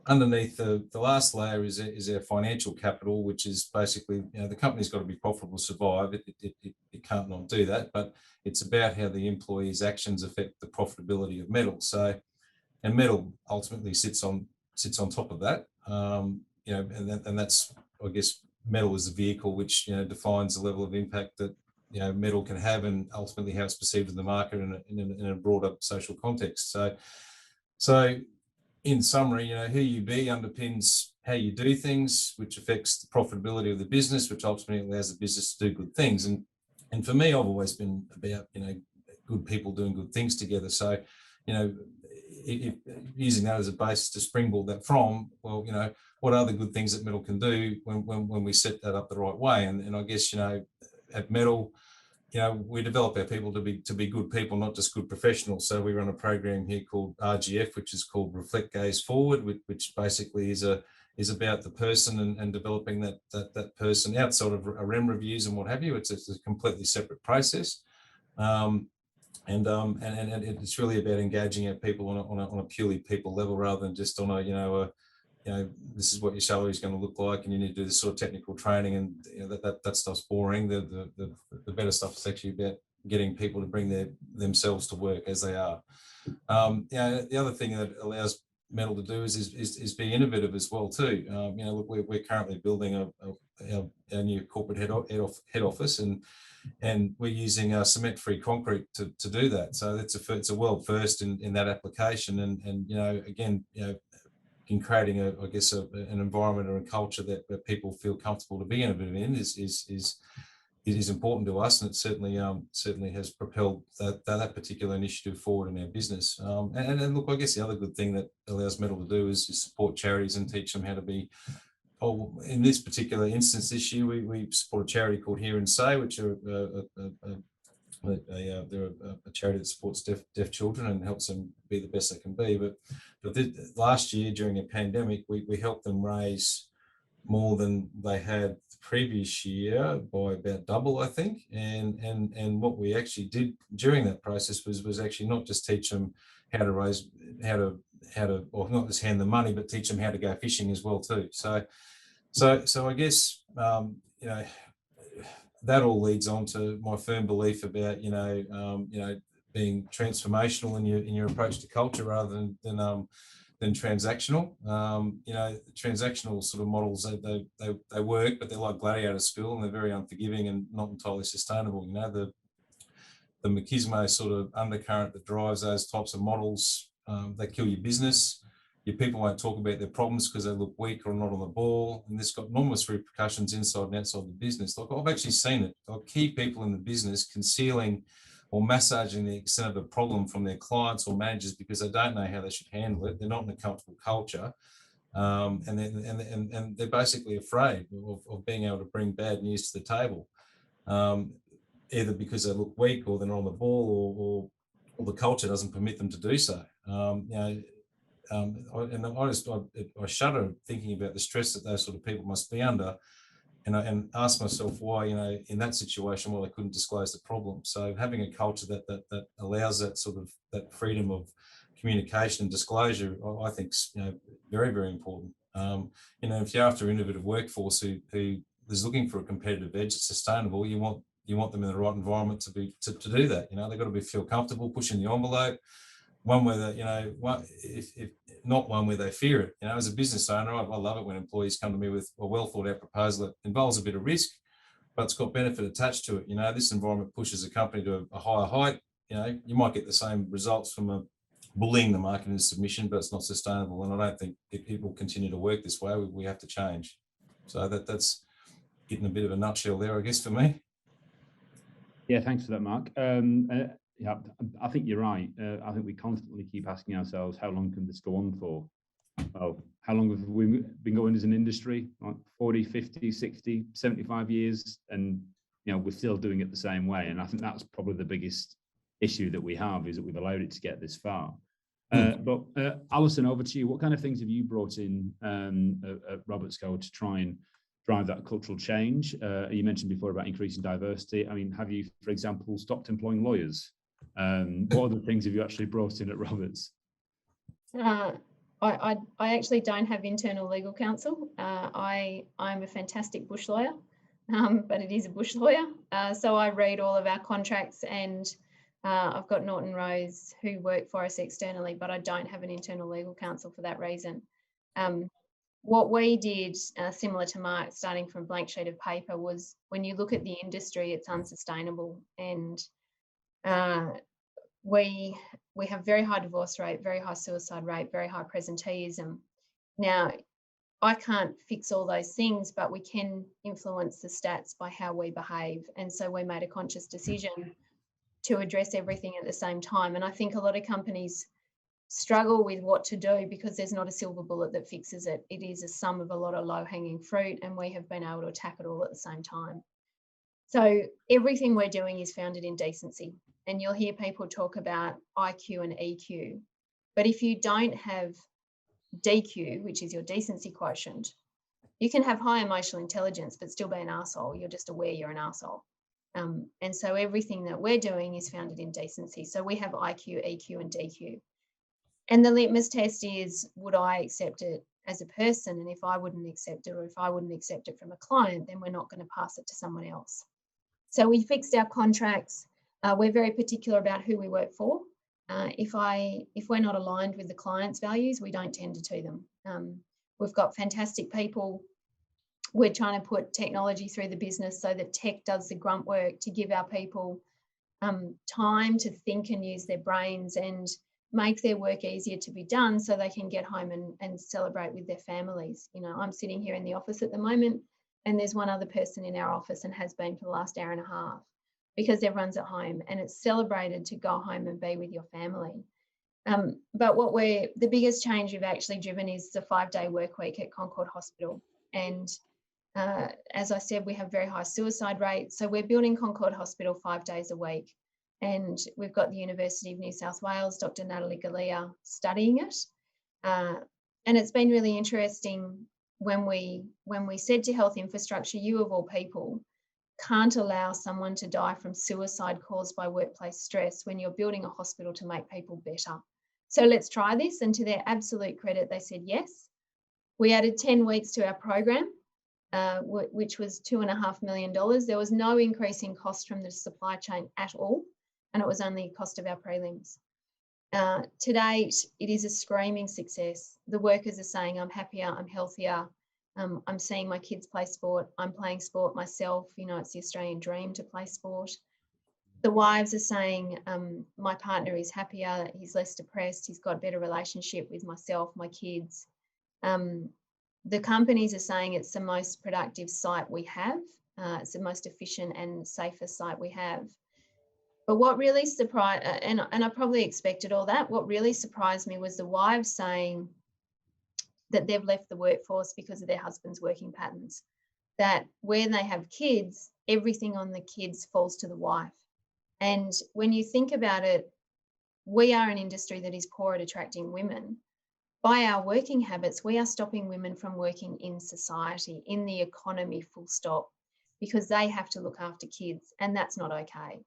underneath the last layer is our financial capital, which is basically, the company's got to be profitable to survive. It can't not do that, but it's about how the employees' actions affect the profitability of Mettle. So, and Mettle ultimately sits on top of that. And that's, I guess, Mettle is the vehicle which defines the level of impact that Mettle can have, and ultimately how it's perceived in the market in a broader social context. So in summary, who you be underpins how you do things, which affects the profitability of the business, which ultimately allows the business to do good things. And for me, I've always been about good people doing good things together. So using that as a basis to springboard that from, well, what are the good things that Mettle can do when we set that up the right way. And I guess, you know, at Mettle, you know, we develop our people to be good people, not just good professionals. So we run a program here called RGF, which is called Reflect Gaze Forward, which basically is about the person and developing that person outside of REM reviews and what have you. It's a completely separate process. And it's really about engaging our people on a purely people level, rather than just on a this is what your salary is going to look like, and you need to do this sort of technical training, and you know, that stuff's boring. The better stuff is actually about getting people to bring themselves to work as they are. The other thing that allows Mettle to do is be innovative as well too. You know, look, we're currently building our new corporate head office, and we're using cement-free concrete to do that. So it's a world first in that application, and you know, again, you know, in creating an environment or a culture that people feel comfortable to be innovative in is important to us, and it certainly has propelled that particular initiative forward in our business. And look, I guess the other good thing that allows Mettle to do is support charities and teach them how to be. Oh, in this particular instance this year, we support a charity called Hear and Say, which are they're a charity that supports deaf children and helps them be the best they can be. But last year, during a pandemic, we helped them raise more than they had the previous year by about double, I think. And what we actually did during that process was actually not just teach them how to or not just hand them money, but teach them how to go fishing as well too. So I guess you know, that all leads on to my firm belief about being transformational in your approach to culture rather than transactional. You know, transactional sort of models, they work, but they're like gladiator school, and they're very unforgiving and not entirely sustainable. You know, the machismo sort of undercurrent that drives those types of models, they kill your business. Your people won't talk about their problems because they look weak or not on the ball, and this got enormous repercussions inside and outside the business. Like, I've actually seen it. Like, key people in the business concealing or massaging the extent of a problem from their clients or managers because they don't know how they should handle it. They're not in a comfortable culture, and they're basically afraid of being able to bring bad news to the table, either because they look weak or they're not on the ball, or the culture doesn't permit them to do so. I shudder thinking about the stress that those sort of people must be under, and ask myself why, you know, in that situation, why they couldn't disclose the problem. So having a culture that allows that sort of that freedom of communication and disclosure, I think, you know, very, very important. You know, if you're after an innovative workforce who is looking for a competitive edge, it's sustainable, you want them in the right environment to do that. You know, they've got to feel comfortable pushing the envelope. One where they, you know, if not one where they fear it. You know, as a business owner, I love it when employees come to me with a well thought out proposal that involves a bit of risk, but it's got benefit attached to it. You know, this environment pushes a company to a higher height. You know, you might get the same results from bullying the market in submission, but it's not sustainable. And I don't think it will continue to work this way. We have to change. So that's it in a bit of a nutshell there, I guess, for me. Yeah, thanks for that, Marc. Yeah, I think you're right. I think we constantly keep asking ourselves, how long can this go on for? Well, how long have we been going as an industry? Like 40, 50, 60, 75 years, and you know, we're still doing it the same way. And I think that's probably the biggest issue that we have, is that we've allowed it to get this far. But Alison, over to you. What kind of things have you brought in at Roberts Co to try and drive that cultural change? You mentioned before about increasing diversity. I mean, have you, for example, stopped employing lawyers? What other things have you actually brought in at Roberts? I actually don't have internal legal counsel. I'm a fantastic bush lawyer, but it is a bush lawyer. So I read all of our contracts, and I've got Norton Rose who work for us externally, but I don't have an internal legal counsel for that reason. What we did, similar to Marc, starting from a blank sheet of paper, was when you look at the industry, it's unsustainable, and we have very high divorce rate, very high suicide rate, very high presenteeism. Now, I can't fix all those things, but we can influence the stats by how we behave. And so we made a conscious decision to address everything at the same time. And I think a lot of companies struggle with what to do because there's not a silver bullet that fixes it. It is a sum of a lot of low-hanging fruit, and we have been able to attack it all at the same time. So everything we're doing is founded in decency, and you'll hear people talk about IQ and EQ. But if you don't have DQ, which is your decency quotient, you can have high emotional intelligence but still be an arsehole. You're just aware you're an arsehole. And so everything that we're doing is founded in decency. So we have IQ, EQ, and DQ. And the litmus test is, would I accept it as a person? And if I wouldn't accept it, or if I wouldn't accept it from a client, then we're not going to pass it to someone else. So we fixed our contracts. We're very particular about who we work for. If we're not aligned with the client's values, we don't tender to them. We've got fantastic people. We're trying to put technology through the business so that tech does the grunt work to give our people time to think and use their brains and make their work easier to be done so they can get home and celebrate with their families. You know, I'm sitting here in the office at the moment, and there's one other person in our office and has been for the last hour and a half, because everyone's at home and it's celebrated to go home and be with your family. But the biggest change we've actually driven is the 5-day work week at Concord Hospital. And as I said, we have very high suicide rates. So we're building Concord Hospital 5 days a week. And we've got the University of New South Wales, Dr. Natalie Galea, studying it. And it's been really interesting when we said to Health Infrastructure, you of all people can't allow someone to die from suicide caused by workplace stress when you're building a hospital to make people better. So let's try this. And to their absolute credit, they said yes. We added 10 weeks to our program, which was $2.5 million. There was no increase in cost from the supply chain at all, and it was only the cost of our prelims. To date, it is a screaming success. The workers are saying, I'm happier, I'm healthier, I'm seeing my kids play sport, I'm playing sport myself. You know, it's the Australian dream to play sport. The wives are saying, my partner is happier, he's less depressed, he's got a better relationship with myself, my kids. The companies are saying it's the most productive site we have. It's the most efficient and safest site we have. But what really surprised, and I probably expected all that, what really surprised me was the wives saying that they've left the workforce because of their husband's working patterns. That when they have kids, everything on the kids falls to the wife. And when you think about it, we are an industry that is poor at attracting women. By our working habits, we are stopping women from working in society, in the economy, full stop, because they have to look after kids, and that's not okay.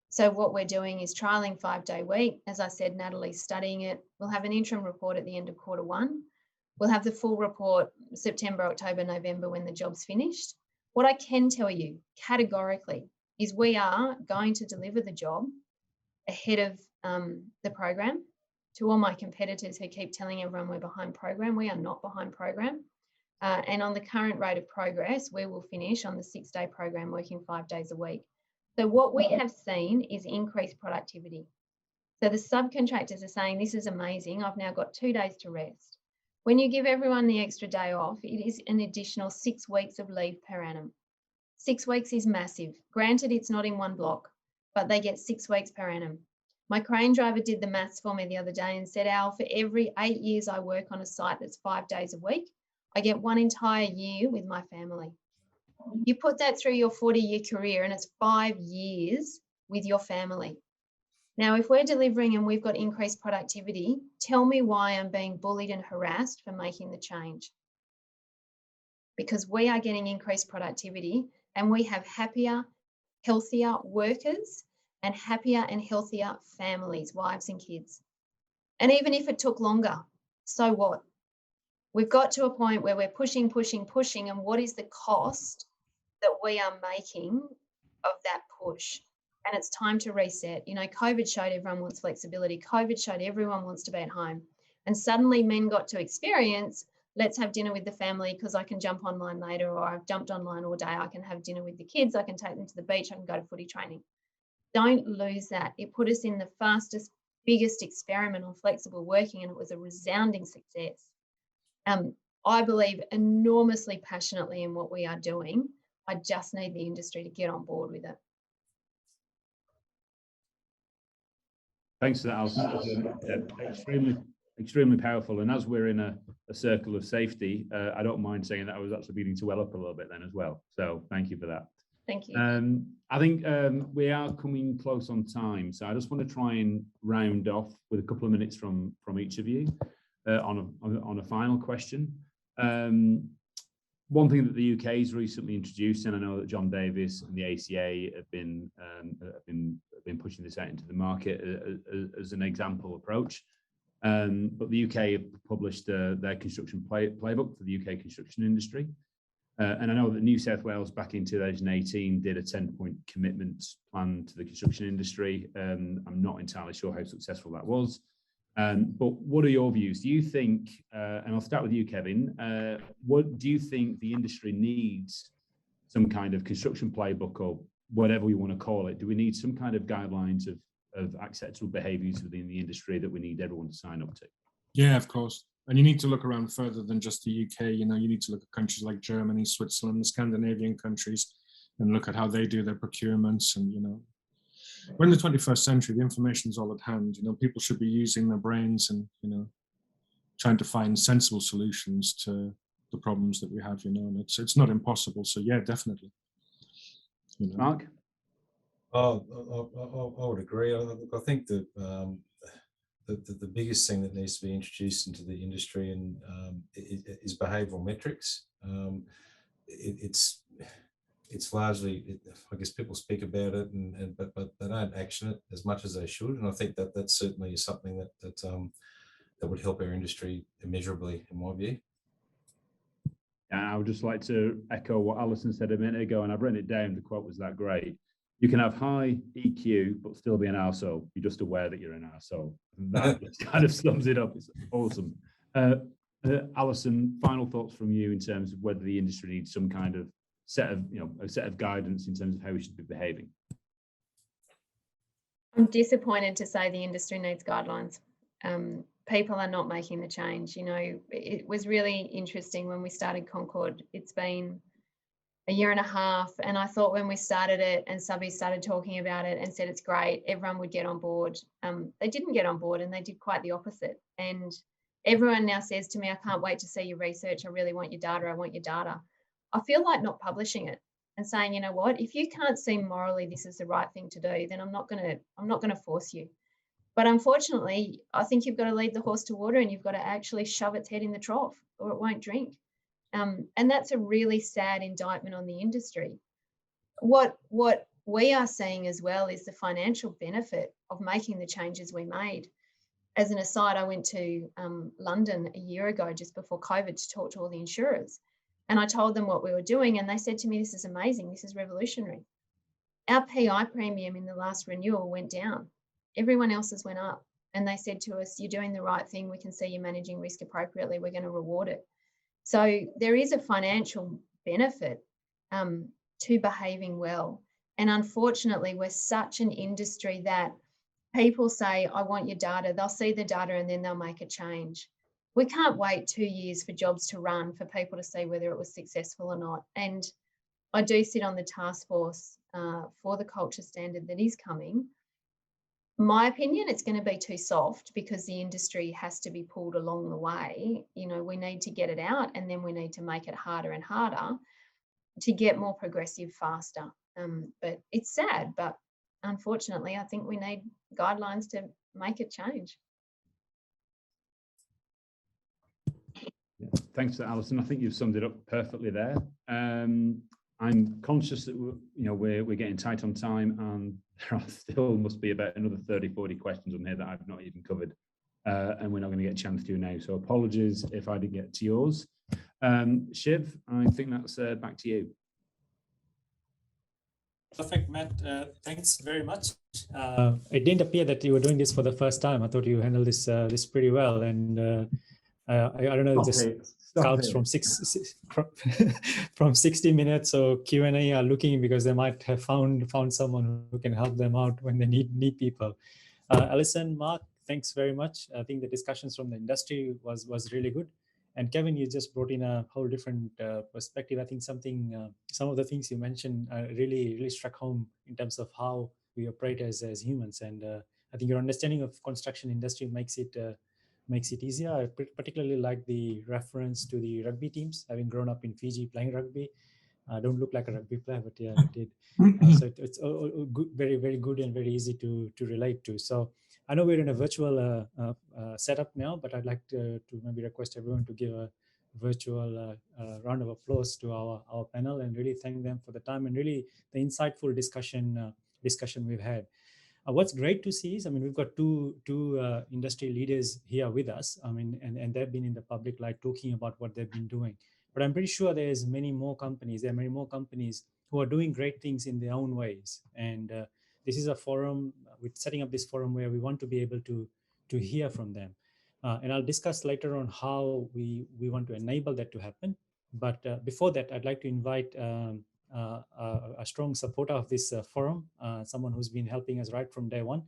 So what we're doing is trialling 5-day week. As I said, Natalie's studying it. We'll have an interim report at the end of Q1. We'll have the full report September, October, November when the job's finished. What I can tell you categorically is we are going to deliver the job ahead of the program. To all my competitors who keep telling everyone we're behind program, we are not behind program. And on the current rate of progress, we will finish on the 6-day program working 5 days a week. So what we have seen is increased productivity. So the subcontractors are saying, this is amazing, I've now got 2 days to rest. When you give everyone the extra day off, it is an additional 6 weeks of leave per annum. 6 weeks is massive. Granted, it's not in one block, but they get 6 weeks per annum. My crane driver did the maths for me the other day and said, Al, for every 8 years I work on a site that's 5 days a week, I get 1 entire year with my family. You put that through your 40-year career and it's 5 years with your family. Now, if we're delivering and we've got increased productivity, tell me why I'm being bullied and harassed for making the change. Because we are getting increased productivity and we have happier, healthier workers and happier and healthier families, wives and kids. And even if it took longer, so what? We've got to a point where we're pushing, and what is the cost that we are making of that push? And it's time to reset. You know, COVID showed everyone wants flexibility. COVID showed everyone wants to be at home. And suddenly men got to experience, let's have dinner with the family because I can jump online later, or I've jumped online all day. I can have dinner with the kids. I can take them to the beach. I can go to footy training. Don't lose that. It put us in the fastest, biggest experiment on flexible working, and it was a resounding success. I believe enormously passionately in what we are doing. I just need the industry to get on board with it. Thanks for that, Alison. Extremely powerful. And as we're in a circle of safety, I don't mind saying that I was actually beginning to well up a little bit then as well. So thank you for that. Thank you. I think we are coming close on time, so I just want to try and round off with a couple of minutes from each of you on a final question. One thing that the UK has recently introduced, and I know that John Davies and the ACA have been pushing this out into the market as an example approach. But the UK have published their construction playbook for the UK construction industry. And I know that New South Wales back in 2018 did a 10-point commitment plan to the construction industry. I'm not entirely sure how successful that was. But what are your views? Do you think, and I'll start with you, Kevin, what do you think the industry needs some kind of construction playbook or whatever you want to call it? Do we need some kind of guidelines of acceptable behaviours within the industry that we need everyone to sign up to? Yeah, of course. And you need to look around further than just the UK. You know, you need to look at countries like Germany, Switzerland, the Scandinavian countries, and look at how they do their procurements. And, you know, we're in the 21st century, the information is all at hand. You know, people should be using their brains and, you know, trying to find sensible solutions to the problems that we have, you know, and it's not impossible. So yeah, definitely. You know. Marc? Oh, I would agree. I think that the biggest thing that needs to be introduced into the industry and is behavioural metrics. It's largely, I guess people speak about it, but they don't action it as much as they should. And I think that certainly is something that would help our industry immeasurably, in my view. I would just like to echo what Alison said a minute ago, and I've written it down. The quote was that great. You can have high EQ, but still be an arsehole. You're just aware that you're an arsehole. And that kind of sums it up. It's awesome. Alison, final thoughts from you in terms of whether the industry needs some kind of set of guidance in terms of how we should be behaving. I'm disappointed to say the industry needs guidelines. People are not making the change. You know, it was really interesting when we started Concord. It's been a year and a half, and I thought when we started it and subbies started talking about it and said it's great, everyone would get on board. They didn't get on board, and they did quite the opposite. And everyone now says to me, I can't wait to see your research. I really want your data. I want your data. I feel like not publishing it and saying, you know what, if you can't see morally this is the right thing to do, then I'm not going to force you. But unfortunately, I think you've got to lead the horse to water, and you've got to actually shove its head in the trough or it won't drink. And that's a really sad indictment on the industry. What we are seeing as well is the financial benefit of making the changes we made. As an aside, I went to London a year ago, just before COVID, to talk to all the insurers. And I told them what we were doing, and they said to me, this is amazing, this is revolutionary. Our PI premium in the last renewal went down. Everyone else's went up. And they said to us, you're doing the right thing. We can see you're managing risk appropriately. We're going to reward it. So there is a financial benefit to behaving well. And unfortunately, we're such an industry that people say, I want your data. They'll see the data and then they'll make a change. We can't wait 2 years for jobs to run for people to see whether it was successful or not. And I do sit on the task force for the culture standard that is coming. My opinion, it's going to be too soft because the industry has to be pulled along the way. You know, we need to get it out, and then we need to make it harder and harder to get more progressive faster. But it's sad, but unfortunately, I think we need guidelines to make it change. Yeah, thanks to Alison. I think you've summed it up perfectly there. I'm conscious that we're getting tight on time, and there are still must be about another 30, 40 questions on here that I've not even covered, and we're not going to get a chance to now. So apologies if I didn't get to yours. Shiv, I think that's back to you. Perfect, Matt. Thanks very much. It didn't appear that you were doing this for the first time. I thought you handled this pretty well, and I don't know if this counts from 60 minutes. So Q&A are looking because they might have found someone who can help them out when they need people. Alison, Marc, thanks very much. I think the discussions from the industry was really good. And Kevin, you just brought in a whole different perspective. I think some of the things you mentioned really struck home in terms of how we operate as humans. And I think your understanding of construction industry makes it easier. I particularly like the reference to the rugby teams. Having grown up in Fiji playing rugby, I don't look like a rugby player, but yeah, I did. So it's good, very, very good and very easy to relate to. So I know we're in a virtual setup now, but I'd like to maybe request everyone to give a virtual round of applause to our panel and really thank them for the time and really the insightful discussion we've had. What's great to see is, I mean, we've got two industry leaders here with us. I mean, and they've been in the public light talking about what they've been doing. But I'm pretty sure there are many more companies who are doing great things in their own ways. And this is a forum, we're setting up this forum where we want to be able to hear from them. And I'll discuss later on how we want to enable that to happen. But before that, I'd like to invite a strong supporter of this forum, someone who's been helping us right from day one,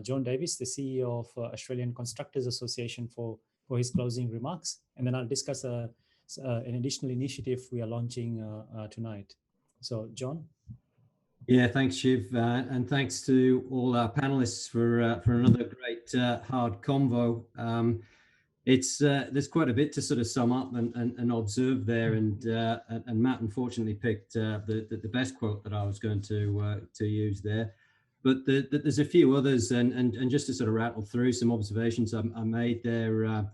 John Davies, the CEO of Australian Constructors Association, for his closing remarks. And then I'll discuss an additional initiative we are launching tonight. So, John. Yeah, thanks, Shiv, and thanks to all our panelists for another great hard convo. There's quite a bit to sort of sum up and observe there, and Matt unfortunately picked the best quote that I was going to use there, but there's a few others, and just to sort of rattle through some observations I made there.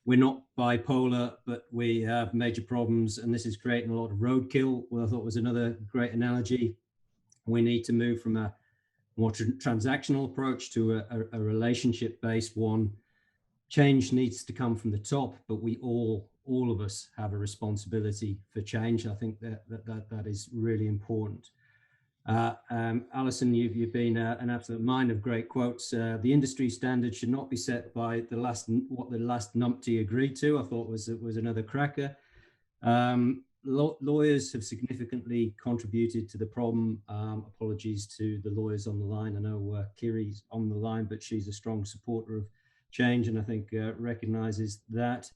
We're not bipolar, but we have major problems, and this is creating a lot of roadkill. Well, I thought was another great analogy. We need to move from a more transactional approach to a relationship-based one. Change needs to come from the top, but we all of us have a responsibility for change. I think that is really important. Alison, you've been an absolute mine of great quotes. The industry standard should not be set by what the last numpty agreed to. I thought was another cracker. Lawyers have significantly contributed to the problem. Apologies to the lawyers on the line. I know Kiri's on the line, but she's a strong supporter of change, and I think recognizes that.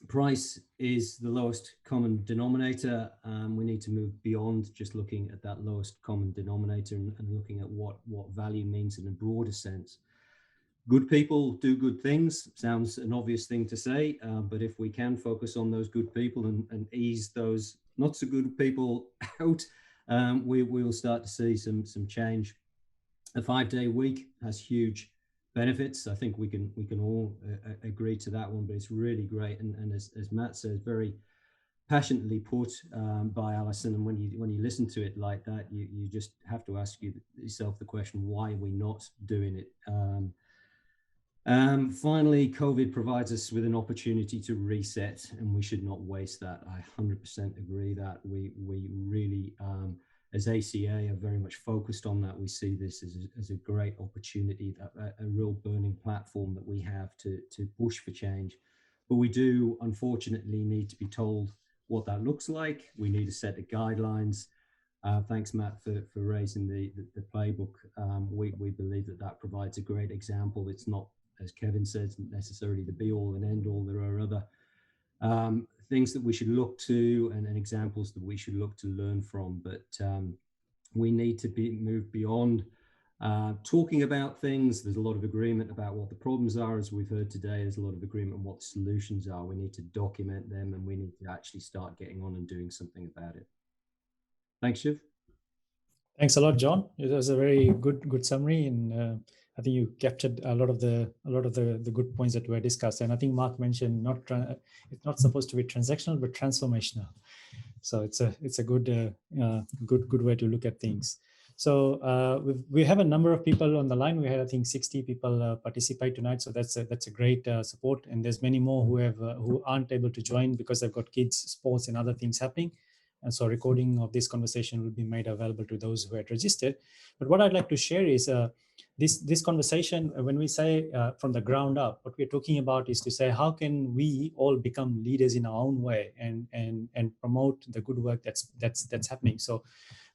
Price is the lowest common denominator. We need to move beyond just looking at that lowest common denominator and looking at what value means in a broader sense. Good people do good things. Sounds an obvious thing to say, but if we can focus on those good people and ease those not so good people out, we will start to see some change. A 5-day week has huge benefits. I think we can all agree to that one, but it's really great, and as Matt says, very passionately put by Alison. And when you listen to it like that, you just have to ask yourself the question, why are we not doing it? Finally, COVID provides us with an opportunity to reset, and we should not waste that. I 100% agree that we really, as ACA, are very much focused on that. We see this as a great opportunity, a real burning platform that we have to push for change. But we do, unfortunately, need to be told what that looks like. We need a set of guidelines. Thanks, Matt, for raising the playbook. We believe that provides a great example. It's not, as Kevin says, necessarily the be all and end all. There are other things that we should look to and examples that we should look to learn from. But we need to move beyond talking about things. There's a lot of agreement about what the problems are, as we've heard today. There's a lot of agreement on what the solutions are. We need to document them, and we need to actually start getting on and doing something about it. Thanks, Shiv. Thanks a lot, John. It was a very good summary, and I think you captured a lot of the good points that were discussed. And I think Marc mentioned it's not supposed to be transactional, but transformational. So it's a good way to look at things. So we have a number of people on the line. We had, I think, 60 people participate tonight. So that's a great support. And there's many more who aren't able to join because they've got kids, sports, and other things happening. And so a recording of this conversation will be made available to those who had registered. But what I'd like to share is this conversation, when we say from the ground up, what we're talking about is to say, how can we all become leaders in our own way and promote the good work that's happening. So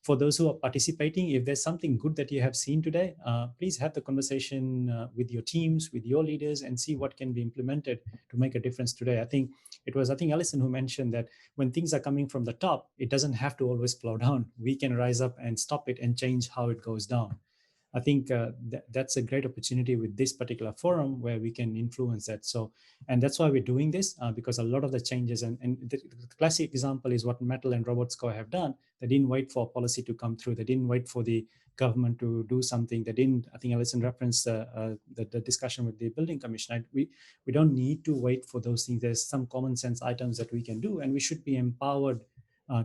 for those who are participating, if there's something good that you have seen today, please have the conversation with your teams, with your leaders, and see what can be implemented to make a difference today. I think it was Alison who mentioned that when things are coming from the top, it doesn't have to always flow down. We can rise up and stop it and change how it goes down. I think that's a great opportunity with this particular forum where we can influence that. So, and that's why we're doing this, because a lot of the changes, and the classic example is what Mettle and Robotsco have done. They didn't wait for policy to come through. They didn't wait for the government to do something. They didn't, I think Alison referenced the discussion with the building commission. We don't need to wait for those things. There's some common sense items that we can do, and we should be empowered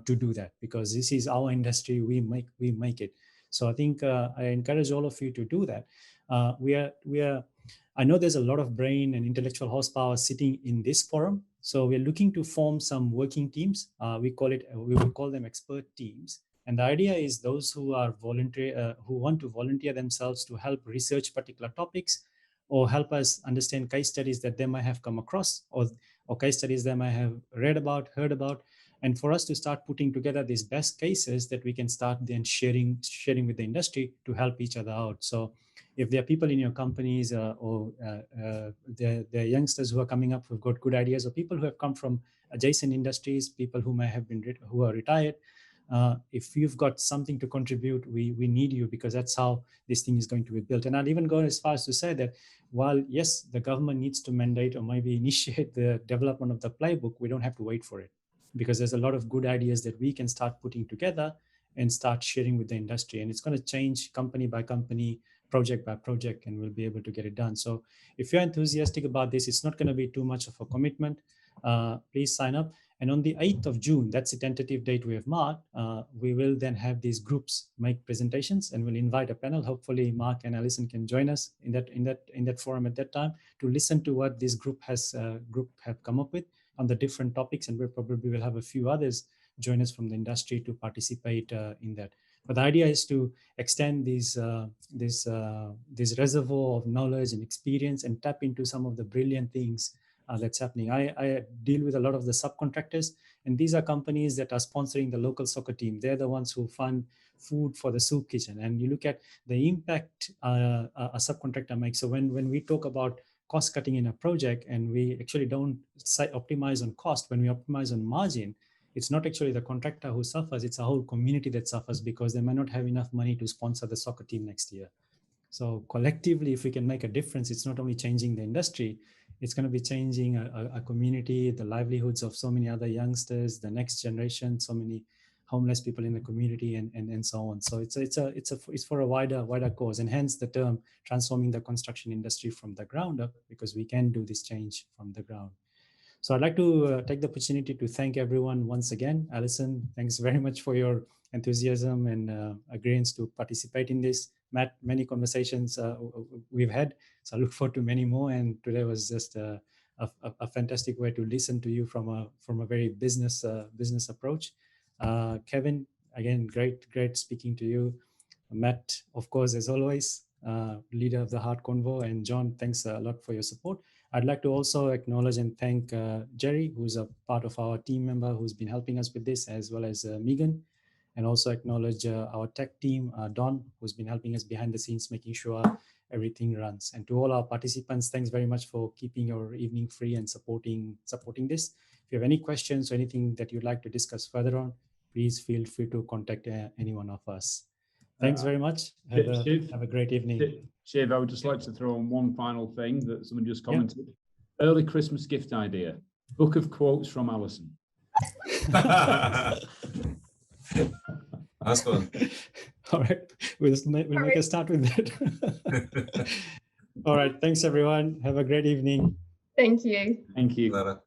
to do that, because this is our industry. We make it. So I think I encourage all of you to do that. I know there's a lot of brain and intellectual horsepower sitting in this forum. So we're looking to form some working teams. We will call them expert teams. And the idea is those who are who want to volunteer themselves to help research particular topics, or help us understand case studies that they might have come across, or case studies they might have read about, heard about, and for us to start putting together these best cases that we can start then sharing with the industry to help each other out. So if there are people in your companies or there are youngsters who are coming up who've got good ideas, or people who have come from adjacent industries, people who may have been who are retired, if you've got something to contribute, we need you, because that's how this thing is going to be built. And I'll even go as far as to say that while, yes, the government needs to mandate or maybe initiate the development of the playbook, we don't have to wait for it, because there's a lot of good ideas that we can start putting together and start sharing with the industry. And it's going to change company by company, project by project, and we'll be able to get it done. So if you're enthusiastic about this, it's not going to be too much of a commitment. Please sign up. And on the 8th of June, that's the tentative date we have marked, we will then have these groups make presentations, and we'll invite a panel. Hopefully Marc and Alison can join us in that forum at that time to listen to what this group have come up with on the different topics, and we probably will have a few others join us from the industry to participate in that. But the idea is to extend this reservoir of knowledge and experience and tap into some of the brilliant things that's happening. I deal with a lot of the subcontractors, and these are companies that are sponsoring the local soccer team. They're the ones who fund food for the soup kitchen. And you look at the impact a subcontractor makes. So when we talk about cost cutting in a project, and we actually don't optimize on cost, when we optimize on margin, it's not actually the contractor who suffers, it's a whole community that suffers, because they might not have enough money to sponsor the soccer team next year. So collectively, if we can make a difference, it's not only changing the industry, it's going to be changing a community, the livelihoods of so many other youngsters, the next generation, so many homeless people in the community, and so on. So it's for a wider cause, and hence the term transforming the construction industry from the ground up, because we can do this change from the ground. So I'd like to take the opportunity to thank everyone once again. Alison, thanks very much for your enthusiasm and agreeance to participate in this. Matt, many conversations we've had, so I look forward to many more. And today was just a fantastic way to listen to you from a very business approach. Kevin, again, great speaking to you. Matt, of course, as always, leader of the Heart Convo, and John, thanks a lot for your support. I'd like to also acknowledge and thank Jerry, who's a part of our team member who's been helping us with this, as well as Megan, and also acknowledge our tech team, Don, who's been helping us behind the scenes, making sure everything runs. And to all our participants, thanks very much for keeping your evening free and supporting this. If you have any questions or anything that you'd like to discuss further on, please feel free to contact any one of us. Thanks very much. Have a great evening. Shiv, I would just like to throw on one final thing that someone just commented. Yeah. Early Christmas gift idea. Book of quotes from Alison. Nice one. All right, we'll make a start with that. All right, thanks everyone. Have a great evening. Thank you. Thank you. Later.